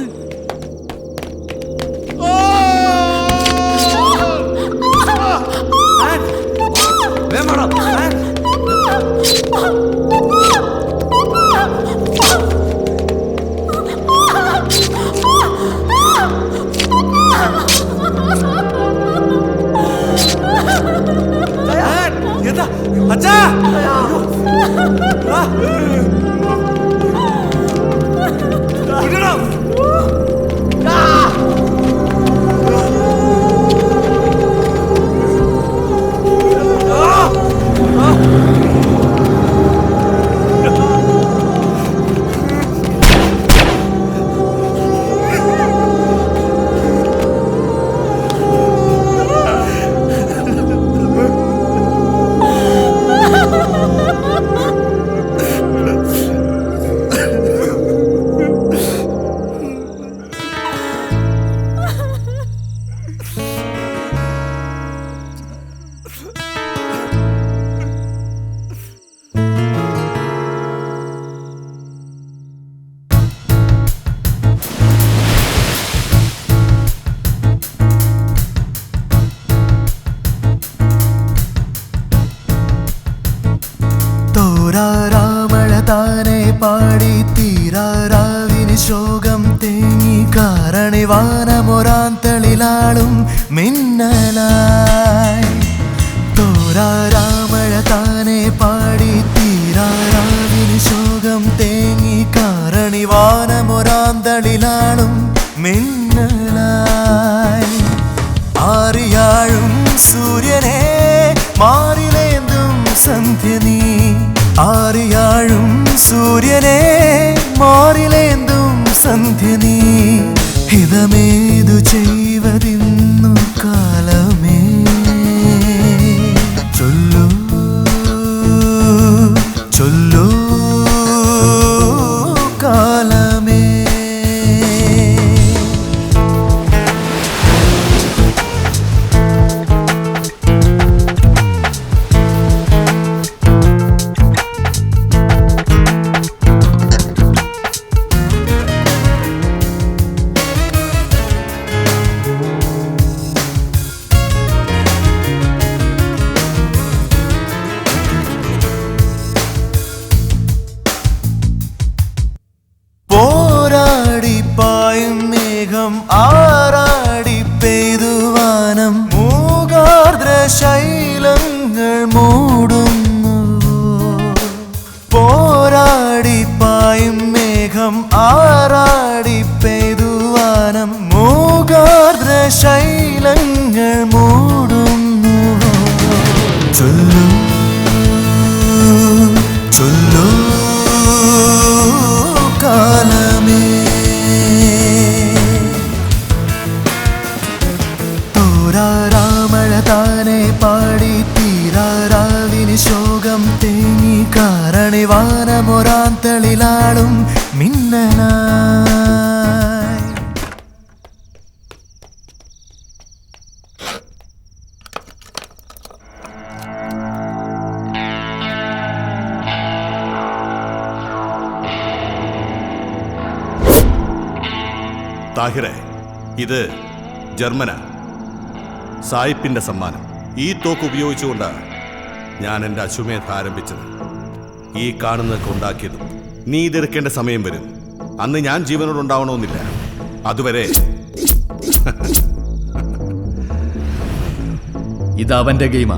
എന്താ അച്ഛാ? തോരാരാമഴ താനെ പാടി തീരാരാവിന് ശോകം തേങ്ങി കാരണിവാനമൊരാന്തളിലാളും മിന്നലായി. തോരാരാമഴ താനെ പാടി തീരാരാവിന് ശോകം തേങ്ങി കാരണിവാനമൊരാന്തളിലാളും മിന്നലായി. ആറിയാഴും സൂര്യനെ മാറിലേന്തും സന്ധ്യ നീ. ആറിയാഴും സൂര്യനെ മാറിലേന്തും സന്ധ്യ നീ. ഹിതമേതു ചെയ്വതിന്നു കാലമേ ചൊല്ലൂ ചൊല്ലൂ കാലമേ. പോരാടിപ്പായും മേഘം ആറാടി പെയ്തുവാനം മൂകാർദ്ര ശൈലങ്ങൾ മൂടുന്നു. പോരാടിപ്പായും മേഘം ആറാടി പെയ്തുവാനം മൂകാർദ്ര ശൈലങ്ങൾ മൂടുന്നു. ചൊല്ലൂ ചൊല്ലൂ കാലമേ. തോരാരാമഴ താനെ പാടി തീരാരാവിന് ശോകം തേങ്ങി കാരണിവാനമൊരാന്തളിലാളും മിന്നലായി. താഹിറെ, ഇത് ജർമ്മന സായിപ്പിന്റെ സമ്മാനം. ഈ തോക്ക് ഉപയോഗിച്ചുകൊണ്ട് ഞാൻ എൻ്റെ അശ്വമേധ ആരംഭിച്ചത്. ഈ കാണുന്നതൊക്കെ ഉണ്ടാക്കിയതും. നീ ഇതെടുക്കേണ്ട സമയം വരും. അന്ന് ഞാൻ ജീവനോടുണ്ടാവണമെന്നില്ല. അതുവരെ ഇത് അവന്റെ ഗെയിമാ,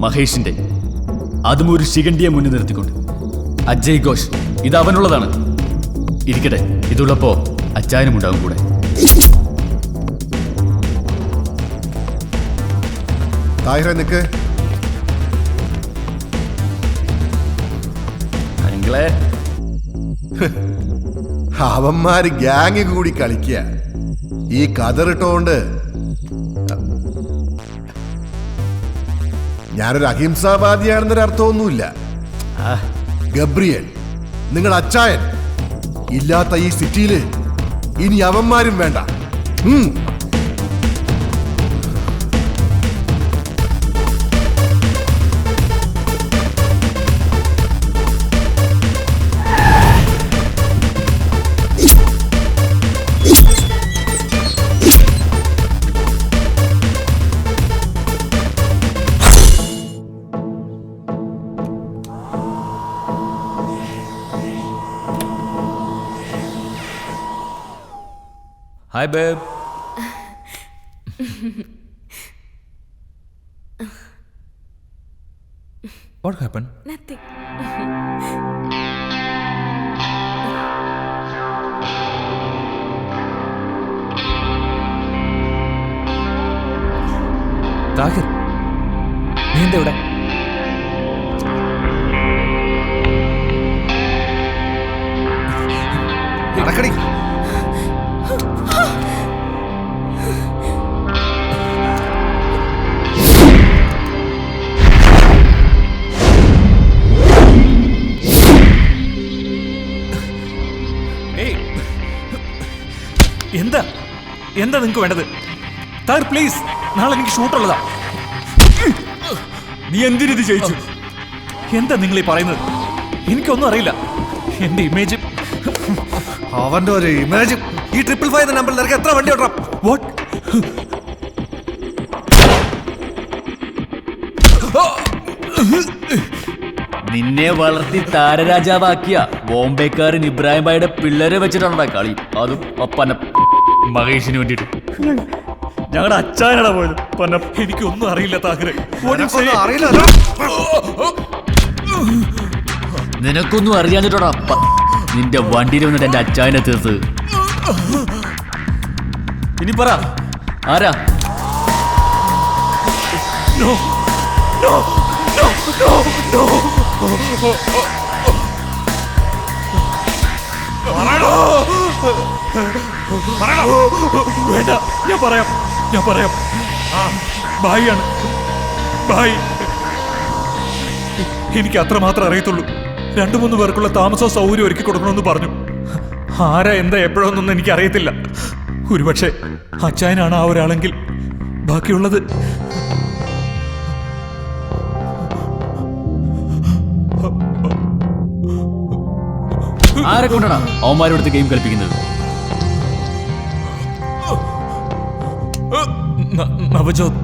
മഹേഷിന്റെ. അതും ഒരു ശിഖണ്ഡിയെ മുന്നിൽ നിർത്തിക്കൊണ്ട്. അജയ് ഘോഷ് ഇത് അവനുള്ളതാണ്. ഇരിക്കട്ടെ, ഇതുള്ളപ്പോ അച്ചായനും ഉണ്ടാവും കൂടെ. താഹിറെ നിക്ക്. അവന്മാര് ഗ്യാങ് കൂടി കളിക്കുക. ഈ കതറിട്ടോണ്ട് ഞാനൊരു അഹിംസാവാദിയാണെന്നൊരു അർത്ഥമൊന്നുമില്ല. ഗബ്രിയേൽ, നിങ്ങൾ അച്ചായൻ ഇല്ലാത്ത ഈ സിറ്റിയില് ഇനി അവന്മാരും വേണ്ട. Hi, babe. What happened? Nothing. Thahir, നീ എന്താ ഇവിടെ? നടക്കടി. എന്താ എന്താ നിങ്ങൾക്ക് വേണ്ടത്? താർ പ്ലീസ്, നാളെ എനിക്ക് ഷൂട്ടുള്ളതാ. നീ എന്തിനിത് ചെയ്യിച്ചു? എന്താ നിങ്ങൾ ഈ പറയുന്നത്? എനിക്കൊന്നും അറിയില്ല. എന്റെ ഇമേജ്, അവന്റെ ഒരു ഇമേജ്. ഈ 555 നമ്പറിൽ നിനക്ക് എത്ര വണ്ടി ഓടാം? വാട്ട്? നിന്നെ വളർത്തി താരരാജാവാക്കിയ ബോംബെക്കാരൻ ഇബ്രാഹിം ഭായിയുടെ പിള്ളേരെ വെച്ചിട്ടാണ് കളി. അതും പന മഹേഷിന് വേണ്ടിയിട്ട്. ഞങ്ങളുടെ അച്ചാനാണ് പോയത്. എനിക്കൊന്നും അറിയില്ല താഹിറെ. നിനക്കൊന്നും അറിയാഞ്ഞിട്ടോടാ നിന്റെ വണ്ടിയിൽ വന്നിട്ട് എന്റെ അച്ചായനെ തീർത്ത്. ഇനി പറ ആരാ? വേണ്ട, ഞാൻ പറയാം. ഭായിയാണ്. ഭായ്, എനിക്ക് അത്രമാത്രം അറിയത്തുള്ളൂ. 2-3 പേർക്കുള്ള താമസവും സൗകര്യം ഒരുക്കി കൊടുക്കണമെന്ന് പറഞ്ഞു. ആരാ എന്താ എപ്പോഴൊന്നും എനിക്ക് അറിയത്തില്ല. ഒരുപക്ഷെ അച്ചായനാണ് ആ ഒരാളെങ്കിൽ ബാക്കിയുള്ളത് ആരെ കൊണ്ടാണ് അവന്മാരോട് ഗെയിം കളിപ്പിക്കുന്നത്? നവജോത്.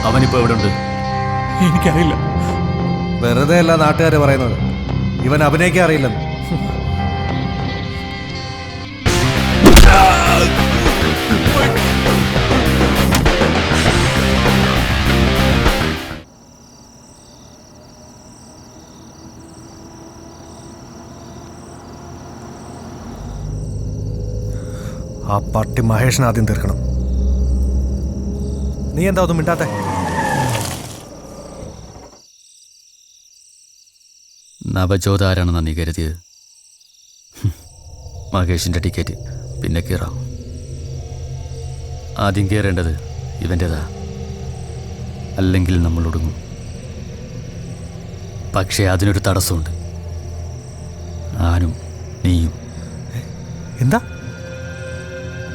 അവനിപ്പോ എവിടെ ഉണ്ട്? എനിക്കറിയില്ല. വെറുതെ അല്ല നാട്ടുകാര് പറയുന്നത്, ഇവൻ അഭിനയിക്കാൻ അറിയില്ലെന്ന്. ആ പട്ടി മഹേഷിനെ ആദ്യം തീർക്കണം. നീ എന്താ ഒന്നും മിണ്ടാത്തെ? നവജോത് ആരാണെന്നാ നീ കരുതിയത്? മഹേഷിന്റെ ടിക്കറ്റ് പിന്നെ കയറാം. ആദ്യം കയറേണ്ടത് ഇവൻ്റെതാ, അല്ലെങ്കിൽ നമ്മൾ ഒടുങ്ങും. പക്ഷേ അതിനൊരു തടസ്സമുണ്ട്. ആനും നീയും. എന്താ?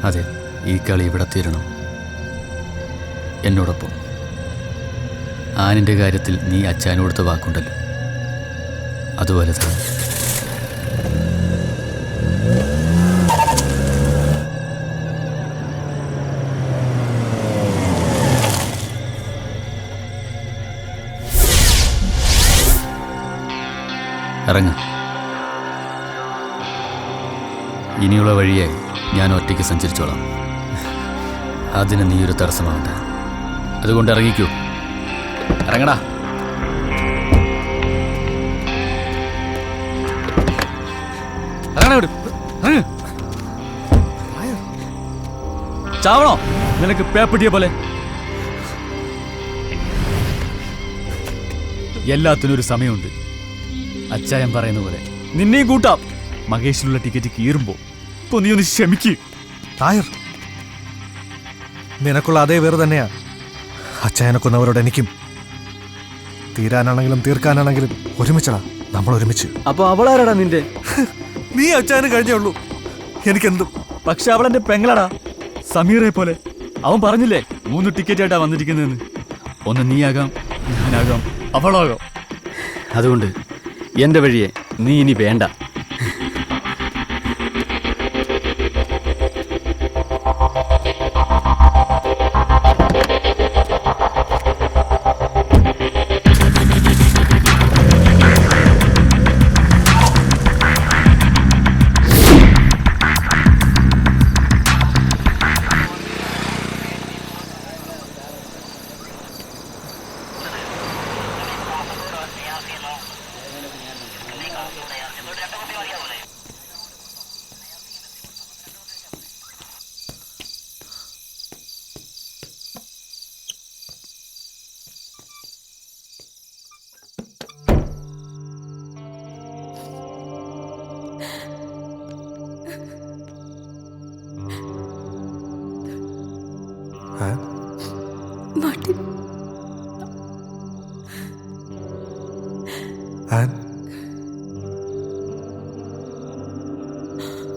അതെ, ഈ കളി ഇവിടെ തീരണം എന്നോടൊപ്പം. ആനിൻ്റെ കാര്യത്തിൽ നീ അച്ചാനോടുത്ത വാക്കുണ്ടല്ലോ, അതുപോലെ തന്നെ. ഇറങ്ങ. ഇനിയുള്ള വഴിയെ ഞാൻ ഒറ്റയ്ക്ക് സഞ്ചരിച്ചോളാം. അതിന് നീയൊരു തടസ്സമാവണ്ട. അതുകൊണ്ട് ഇറങ്ങിക്കൂ. ഇറങ്ങടാ. ചാവണോ നിനക്ക് പേപ്പിട്ടിയ പോലെ? എല്ലാത്തിനും ഒരു സമയമുണ്ട്. അച്ചായൻ പറയുന്ന പോലെ നിന്നെയും കൂട്ടാം. മഹേഷിനുള്ള ടിക്കറ്റ് കീറുമ്പോ ഇപ്പൊ നീ ഒന്ന് ക്ഷമിക്ക്. തായർ, നിനക്കുള്ള അതേ വേറെ തന്നെയാ അച്ചായനെ കൊന്നവരോട് എനിക്കും. തീരാനാണെങ്കിലും തീർക്കാനാണെങ്കിലും ഒരുമിച്ചടാ, നമ്മൾ ഒരുമിച്ച്. അപ്പൊ അവളാരാടാ നിന്റെ? നീ അച്ചായന് കഴിഞ്ഞേ ഉള്ളൂ, എനിക്കെന്തും. പക്ഷെ അവൾ എന്റെ പെങ്ങളാടാ, സമീറെ പോലെ. അവൻ പറഞ്ഞില്ലേ 3 ടിക്കറ്റ് ആയിട്ടാ വന്നിരിക്കുന്നതെന്ന്. ഒന്ന് നീയാകാം, ഞാനാകാം, അവളാകാം. അതുകൊണ്ട് എന്റെ വഴിയെ നീ ഇനി വേണ്ട. മാർട്ടിൻ,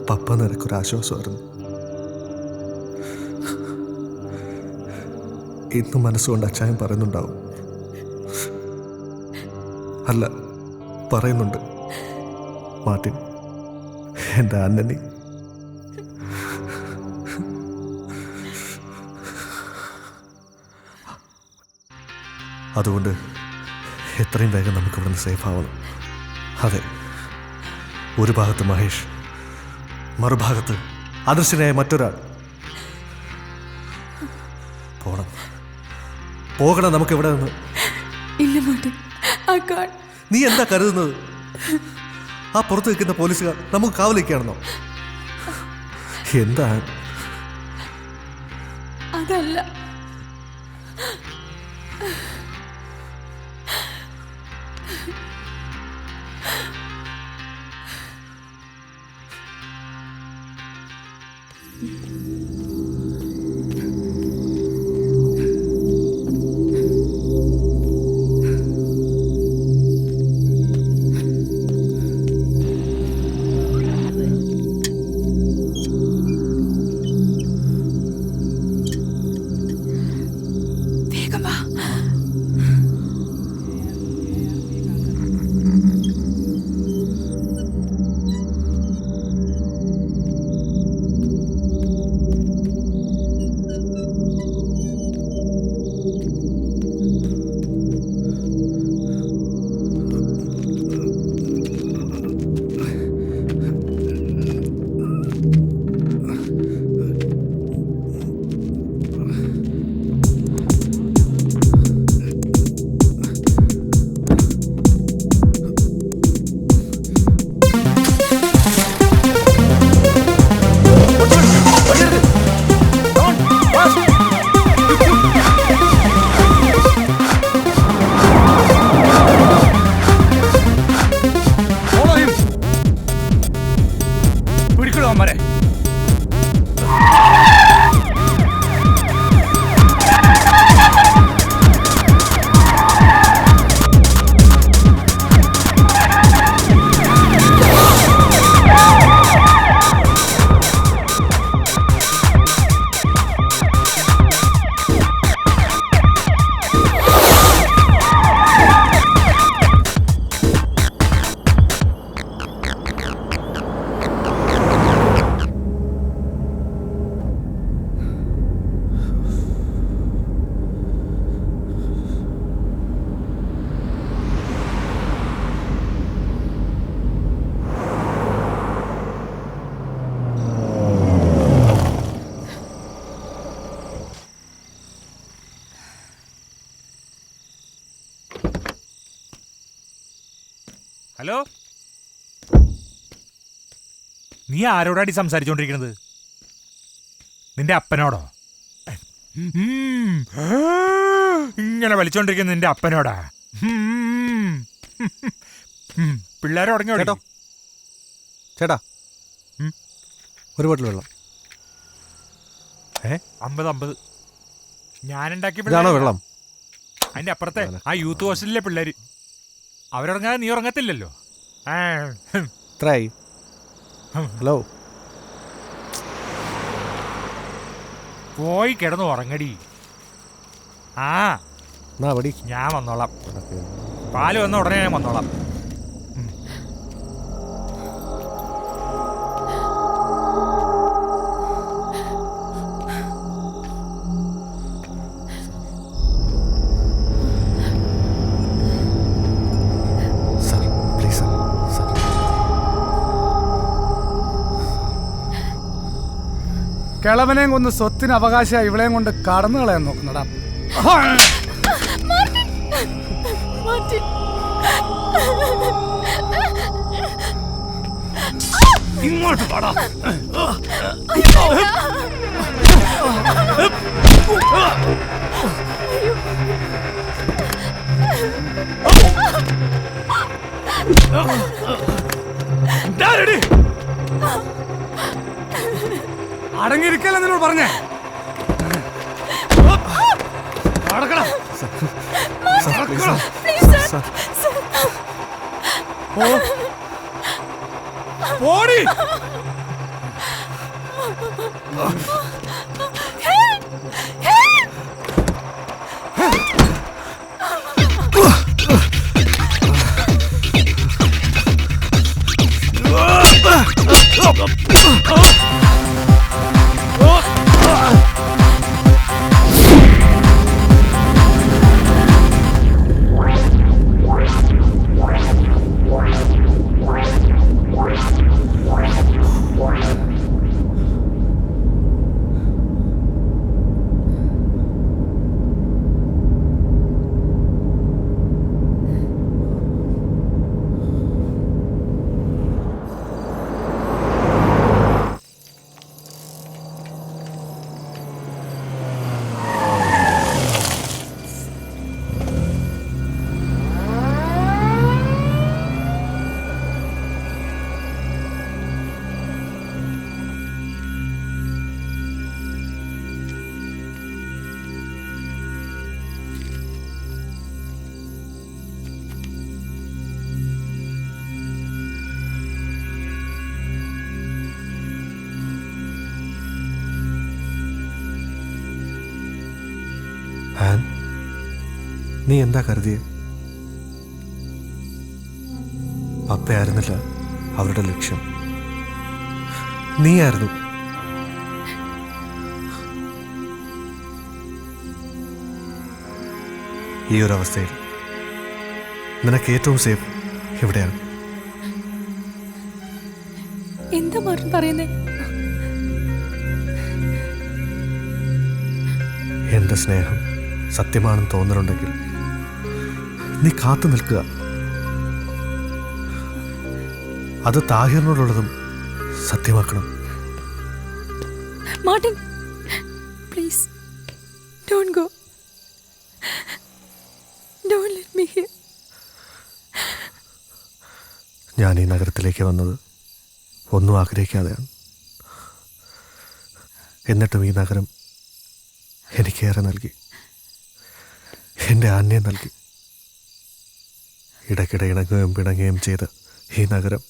പപ്പ നിനക്കൊരാശ്വാസമായിരുന്നു. ഇന്നും മനസ്സുകൊണ്ട് അച്ചായൻ പറയുന്നുണ്ടാവും. അല്ല, പറയുന്നുണ്ട്. മാർട്ടിൻ, എൻ്റെ അന്നനി. അതുകൊണ്ട് എത്രയും വേഗം നമുക്ക് ഇവിടുന്ന് സേഫ് ആവണം. അതെ, ഒരു ഭാഗത്ത് മഹേഷ്, മറുഭാഗത്ത് അദർശനായ മറ്റൊരാൾ. പോകണം നമുക്ക് ഇവിടെ നിന്ന്. ഇല്ല മോട്ടെ, നീ എന്താ കരുതുന്നത്? ആ പുറത്ത് നിൽക്കുന്ന പോലീസുകാർ നമുക്ക് കാവലിക്കുകയാണെന്നോ? എന്താ? അതല്ല, ഹലോ, നീ ആരോടാടി സംസാരിച്ചോണ്ടിരിക്കുന്നത്? നിന്റെ അപ്പനോടോ? ഇങ്ങനെ വലിച്ചോണ്ടിരിക്കുന്ന നിന്റെ അപ്പനോടാ? പിള്ളേരെ ഉടങ്ങി കേട്ടോ ചേട്ടാ, ഒരു ബോട്ടിൽ വെള്ളം. 50 ഞാനുണ്ടാക്കിയ വെള്ളം. അതിന്റെ അപ്പുറത്തെ ആ യൂത്ത് ഹോസ്റ്റലിലെ പിള്ളേര് അവരുറങ്ങാതെ നീ ഉറങ്ങത്തില്ലല്ലോ. ഹലോ, പോയി കിടന്നു ഉറങ്ങടി. ഞാൻ വന്നോളാം. പാല് വന്ന ഉടനെ ഞാൻ വന്നോളാം. കിളവനെയും കൊന്ന് സ്വത്തിന് അവകാശമായി ഇവളെയും കൊണ്ട് കടന്നു കളയാൻ നോക്കുന്നടാ. ഇങ്ങോട്ട് പാടാ. അടങ്ങിയിരിക്കല്ല നിന്നോട് പറഞ്ഞേ. പോടി. ആൻ, നീ എന്താ കരുതിയേ? പപ്പയായിരുന്നില്ല അവരുടെ ലക്ഷ്യം, നീയായിരുന്നു. ഈ ഒരു അവസ്ഥയിൽ നിനക്ക് ഏറ്റവും സേഫ് എവിടെയാണ്? എന്താ മാർട്ടിൻ പറയുന്നേ? എന്റെ സ്നേഹം സത്യമാണെന്ന് തോന്നലുണ്ടെങ്കിൽ നീ കാത്തു നിൽക്കുക. അത് താഹിറിനോടുള്ളതും സത്യമാക്കണം. Martin, please don't go. Don't let me here. ഞാൻ ഈ നഗരത്തിലേക്ക് വന്നത് ഒന്നും ആഗ്രഹിക്കാതെയാണ്. എന്നിട്ടും ഈ നഗരം എനിക്കേറെ നൽകി, എൻ്റെ ആന്യം നൽകി. ഇടയ്ക്കിടെ ഇണങ്ങുകയും പിണങ്ങുകയും ചെയ്ത് ഈ നഗരം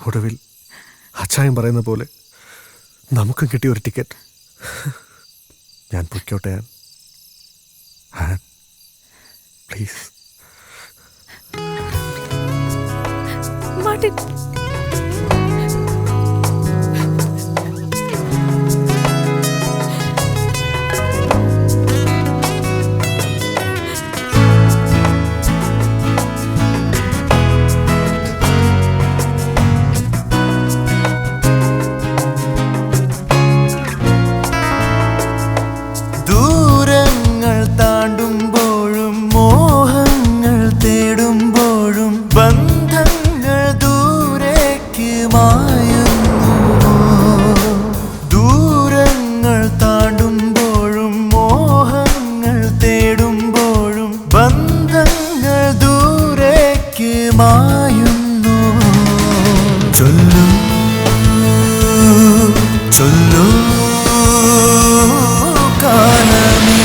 ഒടുവിൽ അച്ചായം പറയുന്ന പോലെ നമുക്കും കിട്ടിയ ഒരു ടിക്കറ്റ്. ഞാൻ പൊയ്ക്കോട്ടെ ആൻ, പ്ലീസ്. മാർട്ടിൻ, ദൂരങ്ങൾ താണ്ടുമ്പോഴും മോഹങ്ങൾ തേടുമ്പോഴും ബന്ധങ്ങൾ ദൂരേക്ക് മായുന്നു. ദൂരങ്ങൾ താണ്ടുമ്പോഴും മോഹങ്ങൾ തേടുമ്പോഴും ബന്ധങ്ങൾ ദൂരേക്ക് മായുന്നു. ചൊല്ലൂ ചൊല്ലൂ കാലമേ,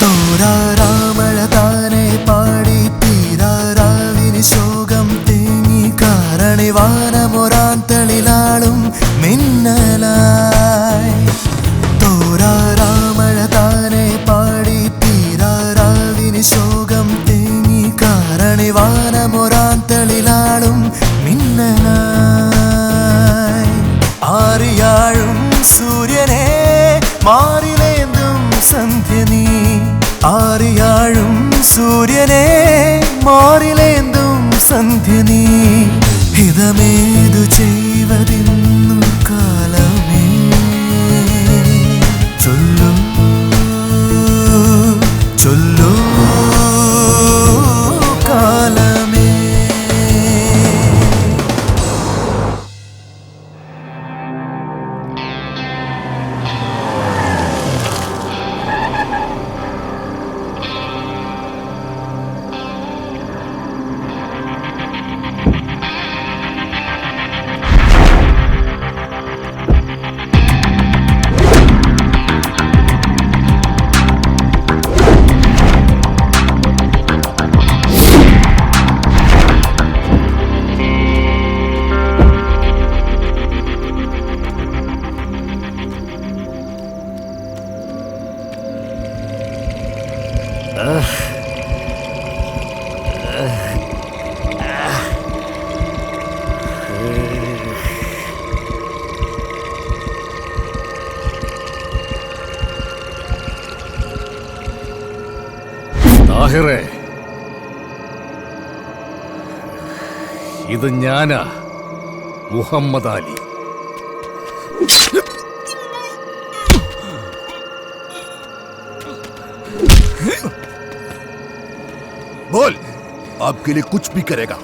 തോരാരാമഴ താനെ പാടി തീരാരാവിന് ശോകം തേങ്ങി കാരണിവാനമൊരാന്തളിലാളും മിന്നലായി. തോരാരാമഴ താനെ പാടി തീരാരാവിന് ശോകം തേങ്ങി കാരണിവാനമൊരാന്തളിലാളും മിന്നലായി. ആറിയാഴും സൂര്യനെ മാറിലേന്തും സന്ധ്യ നീ. ആറിയാഴും സൂര്യനെ മാറിലേന്തും സന്ധ്യ നീ. ഹിതമേതു ചെയ്വതിന്നു കാലമേ. ചൊല്ലൂ ചൊല്ലൂ കാലമേ. താഹിറേ, ഇത് ഞാനാ, മുഹമ്മദ് അലി. बोल, आपके लिए कुछ भी करेगा.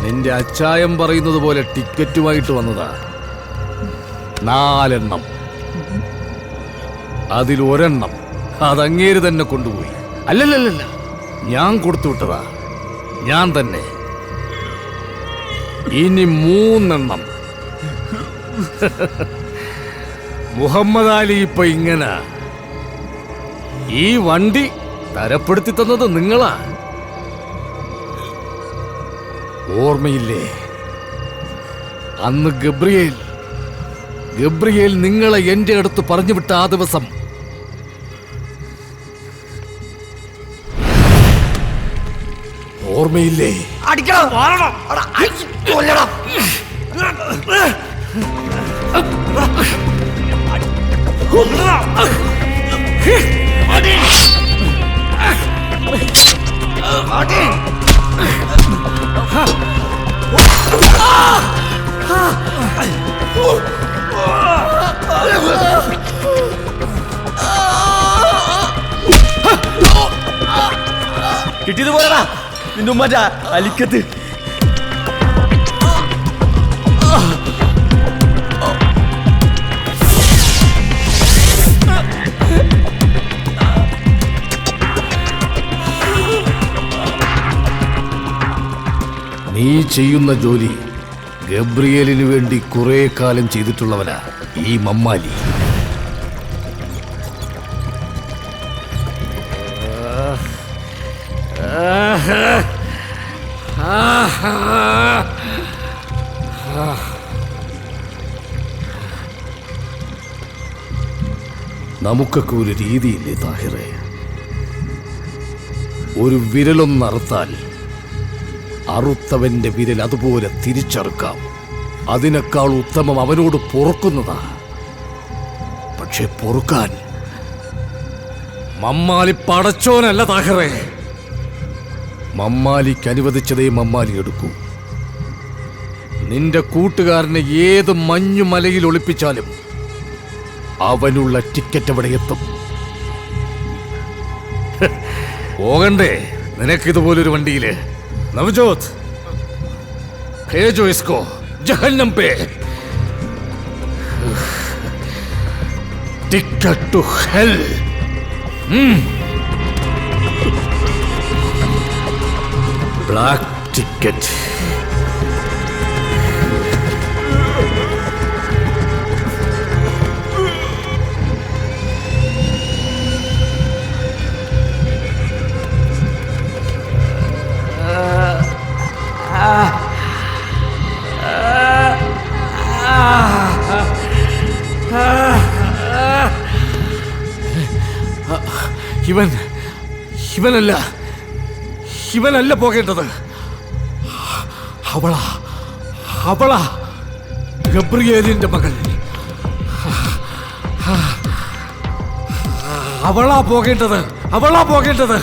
നിന്റെ അച്ചായം പറയുന്നത് പോലെ ടിക്കറ്റുമായിട്ട് വന്നതാ. 4 എണ്ണം. അതിലൊരെണ്ണം അതങ്ങേര് തന്നെ കൊണ്ടുപോയി. അല്ലല്ലല്ല, ഞാൻ കൊടുത്തു വിട്ടതാ, ഞാൻ തന്നെ. ഇനി 3 എണ്ണം. മുഹമ്മദ് അലി ഇപ്പൊ ഇങ്ങനെ. ഈ വണ്ടി തരപ്പെടുത്തി തന്നത് നിങ്ങളാ. ഓർമ്മയില്ലേ അന്ന് ഗബ്രിയേൽ നിങ്ങളെ എന്റെ അടുത്ത് പറഞ്ഞു വിട്ട ആ ദിവസം? ഓർമ്മയില്ലേ? കിട്ടിയത് പോരാ നിന്റെ ഉമ്മാറ്റ അലിക്കത്ത്. നീ ചെയ്യുന്ന ജോലി ഗബ്രിയേലിന് വേണ്ടി കുറെ കാലം ചെയ്തിട്ടുള്ളവനാ ഈ മമ്മാലി. നമുക്കൊക്കെ ഒരു രീതിയില്ലേ താഹിറേ? ഒരു വിരലൊന്നറുത്താൽ അറുത്തവന്റെ വിരൽ അതുപോലെ തിരിച്ചറുക്കാം. അതിനേക്കാൾ ഉത്തമം അവനോട് പൊറുക്കുന്നതാ. പക്ഷെ പൊറുക്കാൻ മമ്മാലി പടച്ചോനല്ല താഹിറേ. മമ്മാലിക്ക് അനുവദിച്ചതേ മമ്മാലി എടുക്കൂ. നിന്റെ കൂട്ടുകാരനെ ഏത് മഞ്ഞുമലയിൽ ഒളിപ്പിച്ചാലും അവനുള്ള ടിക്കറ്റ് അവിടെ എത്തും. പോകണ്ടേ നിനക്കിതുപോലൊരു വണ്ടിയില്? നവജോത് भेजो इसको जहन्नम पे. Ticket to hell. Black ticket. ഇവനല്ല പോകേണ്ടത്. അവളാ ഗബ്രിയേലിന്റെ മകൾ. അവളാ പോകേണ്ടത്.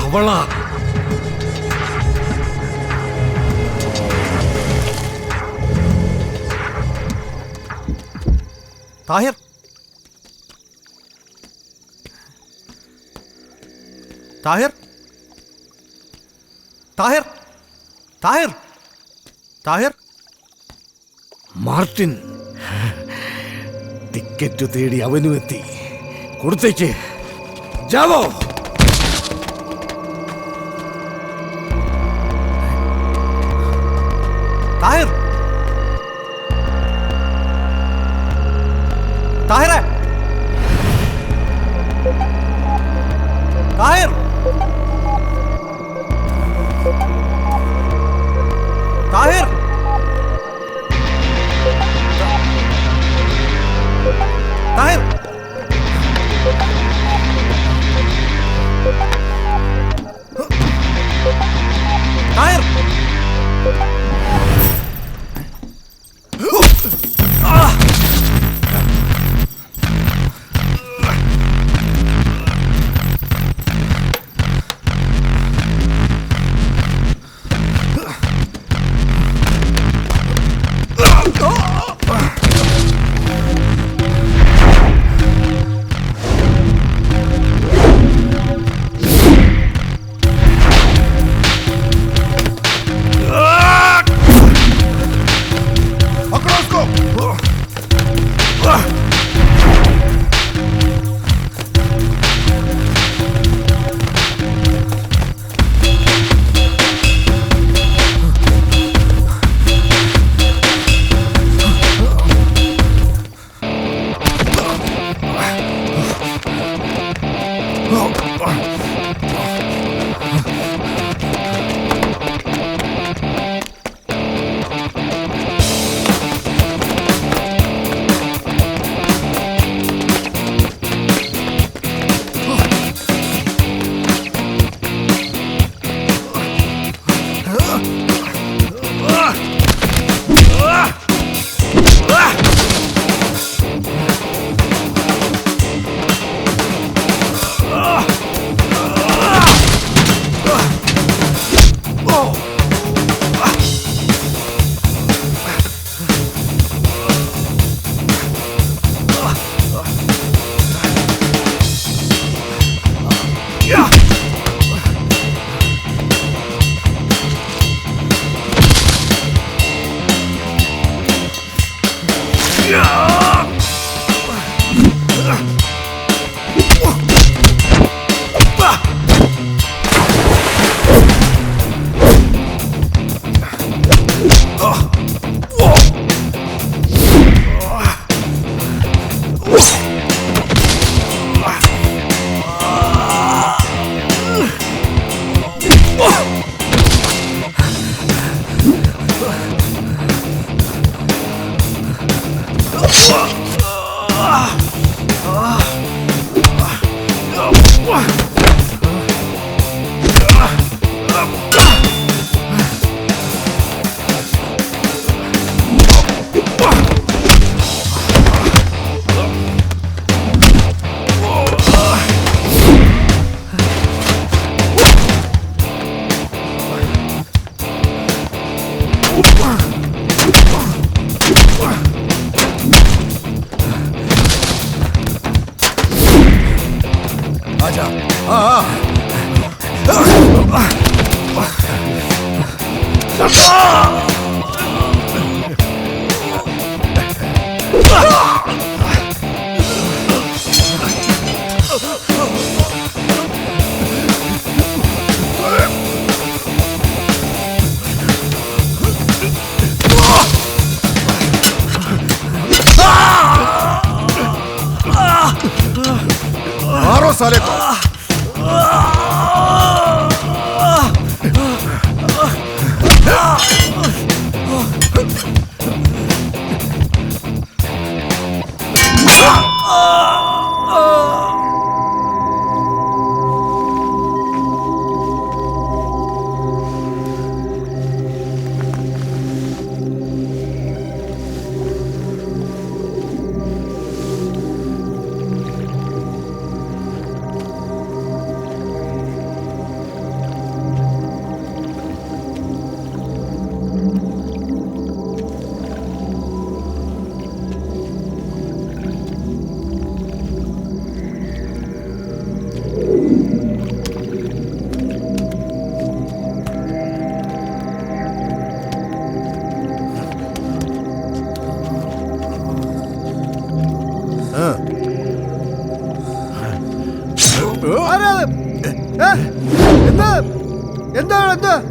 അവളാ. താഹിർ, താഹിർ, താഹിർ, താഹിർ, താഹിർ. മാർട്ടിൻ ടിക്കറ്റ് തേടി അവനും എത്തി. കൊടുത്തേക്ക്. ജാവോ. താഹിർ, താഹിറേ, താഹിർ, താഹിർ, താഹിർ. താഹിർ. मारो साले को।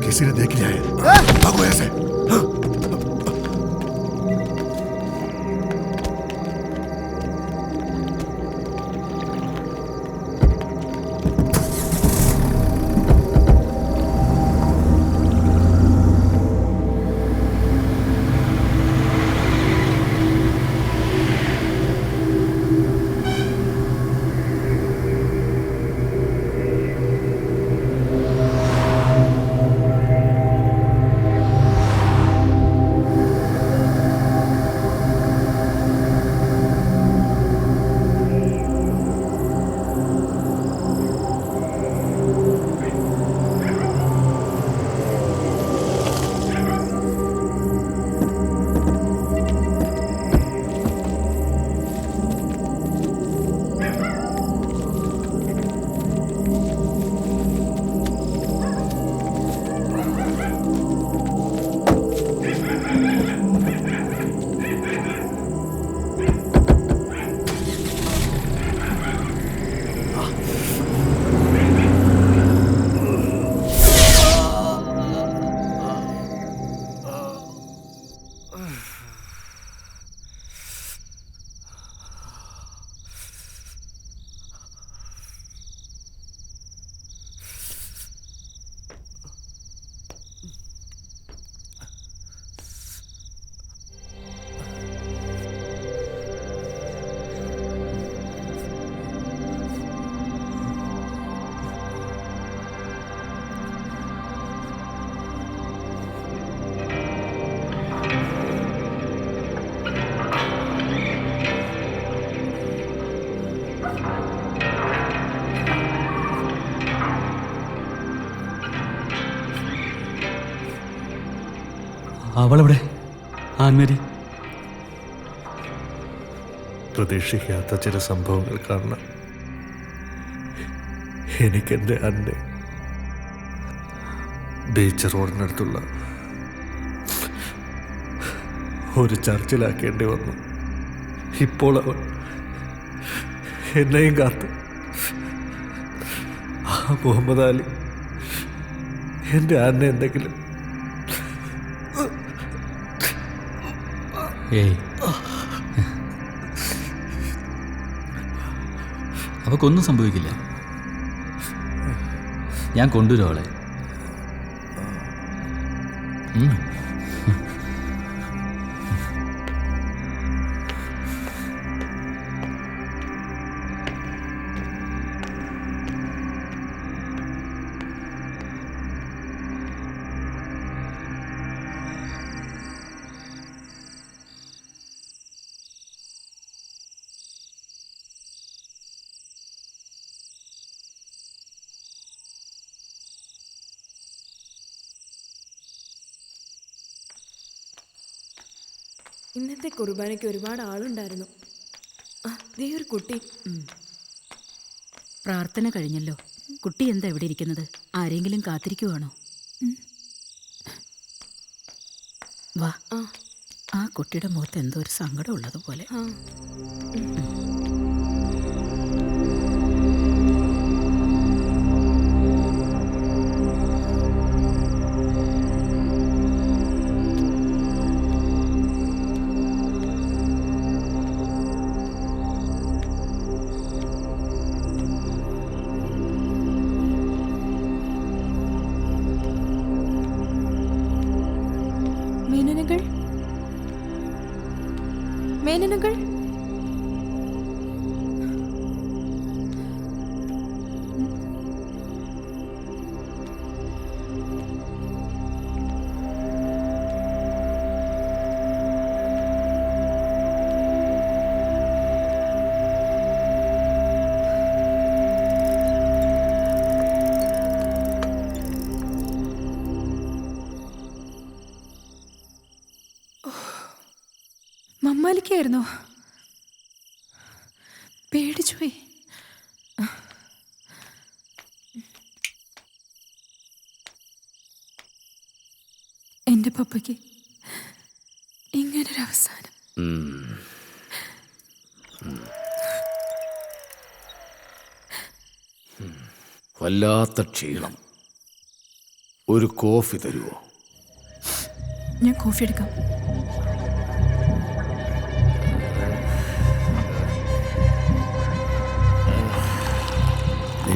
किसी ने देख लिया है, भागो ऐसे। അവളെവിടെ? ആൻമേരി പ്രതീക്ഷിക്കാത്ത ചില സംഭവങ്ങൾ കാരണം എനിക്കെൻ്റെ അന്നെ ബീച്ച് റോഡിനടുത്തുള്ള ഒരു ചർച്ചിലാക്കേണ്ടി വന്നു. ഇപ്പോൾ അവൻ എന്നെയും കാത്ത് ആ മുഹമ്മദ് അലി എൻ്റെ അന്നെ എന്തെങ്കിലും അവക്കൊന്നും സംഭവിക്കില്ല. ഞാൻ കൊണ്ടുവരും അവളെ. ഇന്നത്തെ കുർബാനയ്ക്ക് ഒരുപാട് ആളുണ്ടായിരുന്നു. ദേ ഒരു കുട്ടി. പ്രാർത്ഥന കഴിഞ്ഞല്ലോ. കുട്ടി എന്താ ഇവിടെ ഇരിക്കുന്നത്? ആരെങ്കിലും കാത്തിരിക്കുവാണോ? വാ. ആ കുട്ടിയുടെ മുഖത്ത് എന്തോ ഒരു സങ്കടം ഉള്ളതുപോലെ. മേനനകൾ, മേനനകൾ, മമ്മാലിക്കായിരുന്നോ? പേടിച്ചുപോയി. എന്റെ പപ്പയ്ക്ക് ഇങ്ങനൊരു അവസാനം. വല്ലാത്ത ക്ഷീണം. ഒരു കോഫി തരുമോ? ഞാൻ കോഫി എടുക്കാം.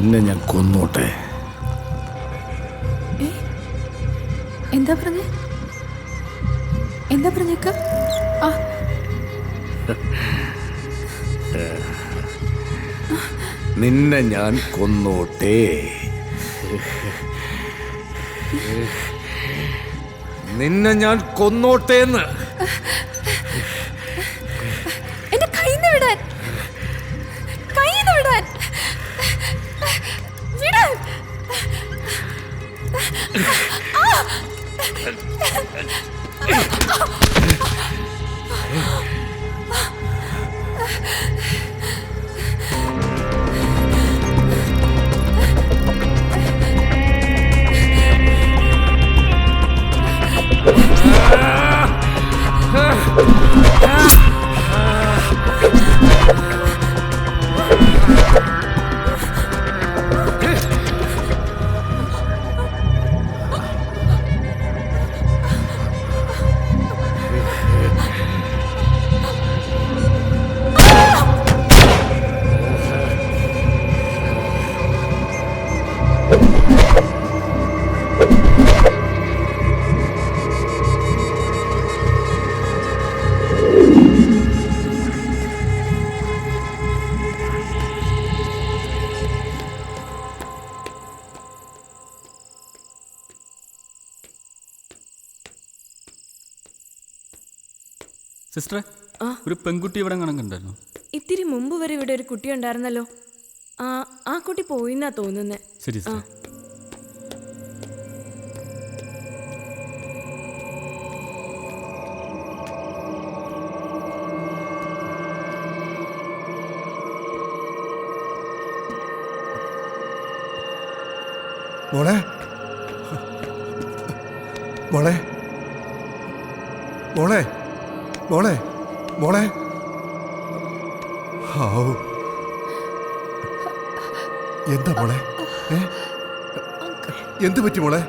നിന്നെ ഞാൻ കൊന്നോട്ടെ. എന്താ പറഞ്ഞേ? എന്താ പറഞ്ഞേക്ക? നിന്നെ ഞാൻ കൊന്നോട്ടെ. നിന്നെ ഞാൻ കൊന്നോട്ടേന്ന്. എന്റെ കയ്യിന്ന് വിടാൻ, കയ്യിന്ന് വിടാൻ, വിടാൻ. സിസ്റ്ററെ, ഒരു പെൺകുട്ടി ഇവിടെ കണക്കുണ്ടായിരുന്നു. ഇത്തിരി മുമ്പ് വരെ ഇവിടെ ഒരു കുട്ടി ഉണ്ടായിരുന്നല്ലോ. ആ കുട്ടി പോയിന്നാ തോന്നുന്നേ. ശരി സിസ്റ്റർ. മോളെ, മോളെ, മോളെ, മോളെ, മോളെ. ഹാവൂ, എന്താ മോളെ? എന്ത് പറ്റി മോളെ?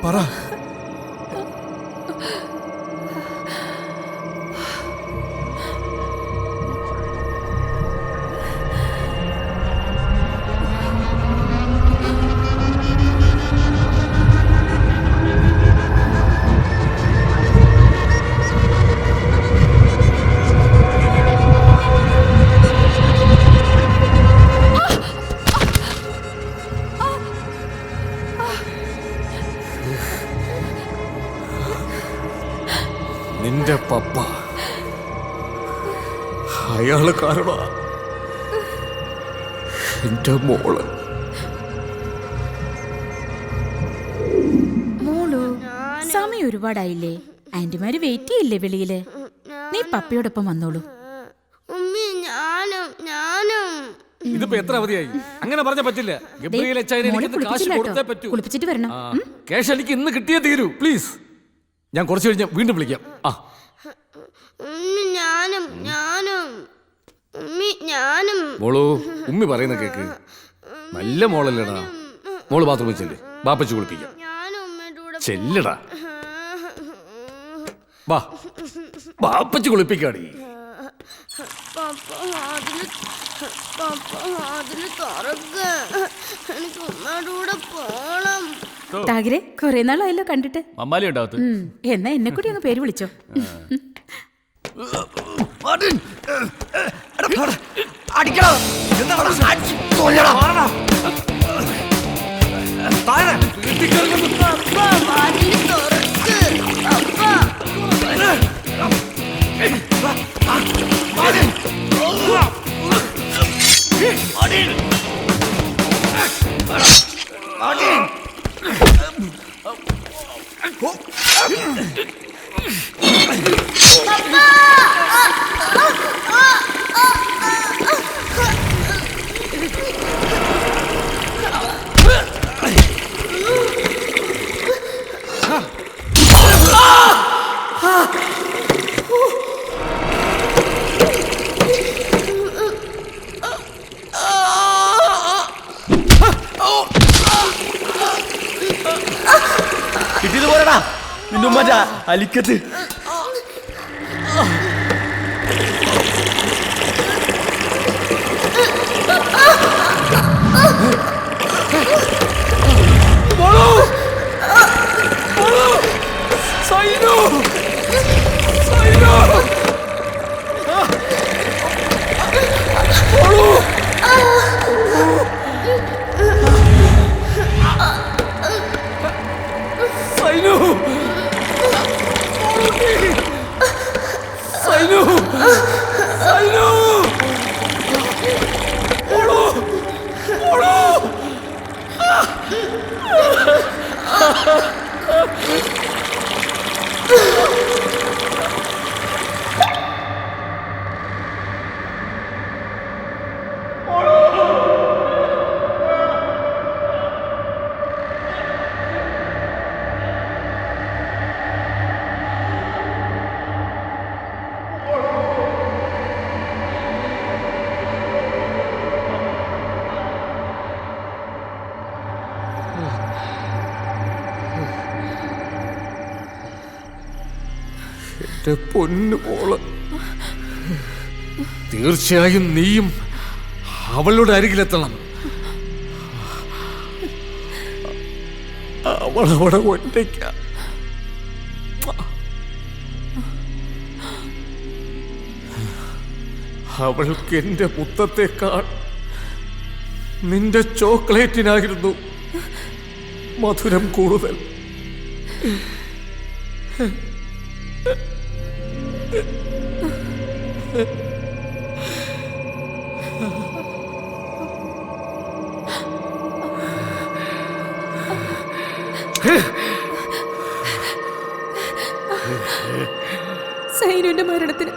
പറ. നിന്റെ പപ്പ, അയാള് കാരണ എന്റെ മോള്. മോളു, സമയം ഒരുപാടായില്ലേ? ആന്റിമാര് വെയിറ്റ് ചെയ്യില്ലേ വെളിയില്? നീ പപ്പയോടൊപ്പം വന്നോളൂ. ഉമ്മി, ഞാനും ഞാനും ഇതിപ്പോ എത്ര അവധിയായി? അങ്ങനെ പറഞ്ഞ പറ്റില്ല. ഗബ്രിയേൽ അച്ചായനെ എനിക്ക് കാശ് കൊടുത്തേ പറ്റൂ. കുളിപ്പിച്ചിട്ട് വരണം. ക്യാഷ് എനിക്ക് ഇന്ന് കിട്ടിയേ തീരൂ. പ്ലീസ്, ഞാൻ കുറച്ച് കഴിഞ്ഞ് വീണ്ടും വിളിക്കാം. മോളു, ഉമ്മി പറയുന്ന കേക്ക്. നല്ല മോളല്ലേടാ. മോള് ബാത്റൂമിൽ ചെല്ല്, ബാപ്പച്ച് കുളിപ്പിക്കാം. ചെല്ലടാ, വാ, ബാപ്പച്ച് കുളിപ്പിക്കാടി. താഗിരെ, കൊറേ നാളായല്ലോ കണ്ടിട്ട്. മമ്മാലി ഉണ്ടാവത്ത്. എന്നാ എന്നെ കൂടി അങ്ങ് പേര് വിളിച്ചോ. കിട്ടിയത് പോരടാ നിന്റെ ഉമ്മ അലിക്കത്ത്. എന്റെ പൊന്നു മോള്, തീർച്ചയായും നീയും അവളുടെ അരികിലെത്തണം. അവളവിടെ ഒറ്റയ്ക്ക. അവൾക്ക് എന്റെ മുത്തത്തേക്കാൾ നിന്റെ ചോക്ലേറ്റിനായിരുന്നു മധുരം കൂടുതൽ. സൈനുവിന്റെ മരണത്തിന്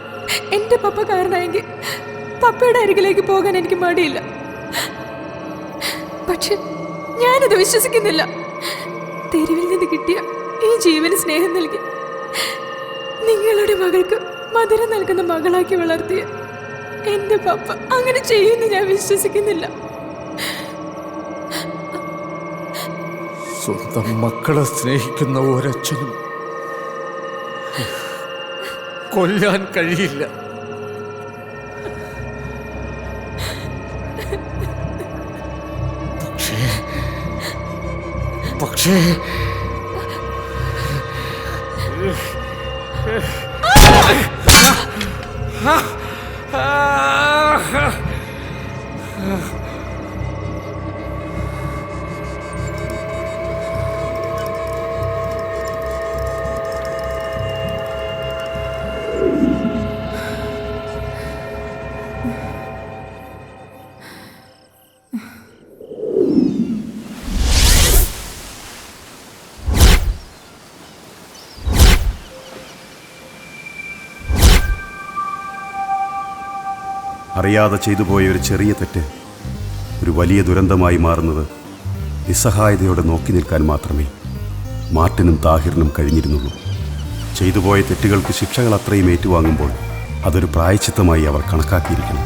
എന്റെ പപ്പ കാരണമായെങ്കിൽ പപ്പയുടെ അരികിലേക്ക് പോകാൻ എനിക്ക് മടിയില്ല. പക്ഷെ ഞാനത് വിശ്വസിക്കുന്നില്ല. തെരുവിൽ നിന്ന് കിട്ടിയ ഈ ജീവന് സ്നേഹം നൽകി നിങ്ങളുടെ മകൾക്ക് മധുരം നൽകുന്ന മകളാക്കി വളർത്തിയ എന്റെ പപ്പ അങ്ങനെ ചെയ്യുമെന്ന് ഞാൻ വിശ്വസിക്കുന്നില്ല. സ്വന്തം മക്കളെ സ്നേഹിക്കുന്ന ഒരച്ഛനും കൊല്ലാൻ കഴിയില്ല. പക്ഷേ അറിയാതെ ചെയ്തു പോയ ഒരു ചെറിയ തെറ്റ് ഒരു വലിയ ദുരന്തമായി മാറുന്നത് നിസ്സഹായതയോടെ നോക്കി നിൽക്കാൻ മാത്രമേ മാർട്ടിനും താഹിറിനും കഴിഞ്ഞിരുന്നുള്ളൂ. ചെയ്തുപോയ തെറ്റുകൾക്ക് ശിക്ഷകൾ അത്രയും ഏറ്റുവാങ്ങുമ്പോൾ അതൊരു പ്രായശ്ചിത്തമായി അവർ കണക്കാക്കിയിരിക്കണം.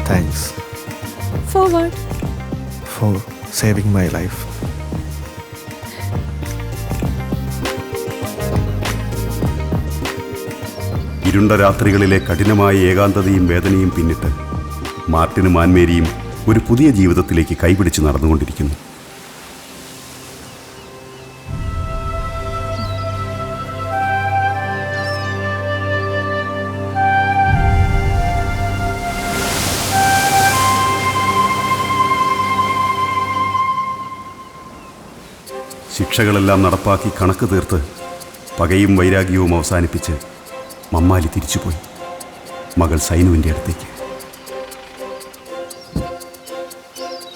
Thanks Forward. For saving my life. ഇരുണ്ട രാത്രികളിലെ കഠിനമായ ഏകാന്തതയും വേദനയും പിന്നിട്ട് മാർട്ടിനും ആൻമേരിയും ഒരു പുതിയ ജീവിതത്തിലേക്ക് കൈപിടിച്ച് നടന്നുകൊണ്ടിരിക്കുന്നു. ശിക്ഷകളെല്ലാം നടപ്പാക്കി കണക്ക് തീർത്ത് പകയും വൈരാഗ്യവും അവസാനിപ്പിച്ച് മമ്മാലി തിരിച്ചുപോയി മകൾ സൈനുവിൻ്റെ അടുത്തേക്ക്.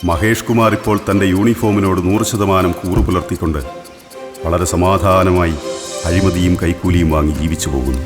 മഹേഷ് കുമാർ ഇപ്പോൾ തൻ്റെ യൂണിഫോമിനോട് 100% കൂറു പുലർത്തിക്കൊണ്ട് വളരെ സമാധാനമായി അഴിമതിയും കൈക്കൂലിയും വാങ്ങി ജീവിച്ചു പോകുന്നു.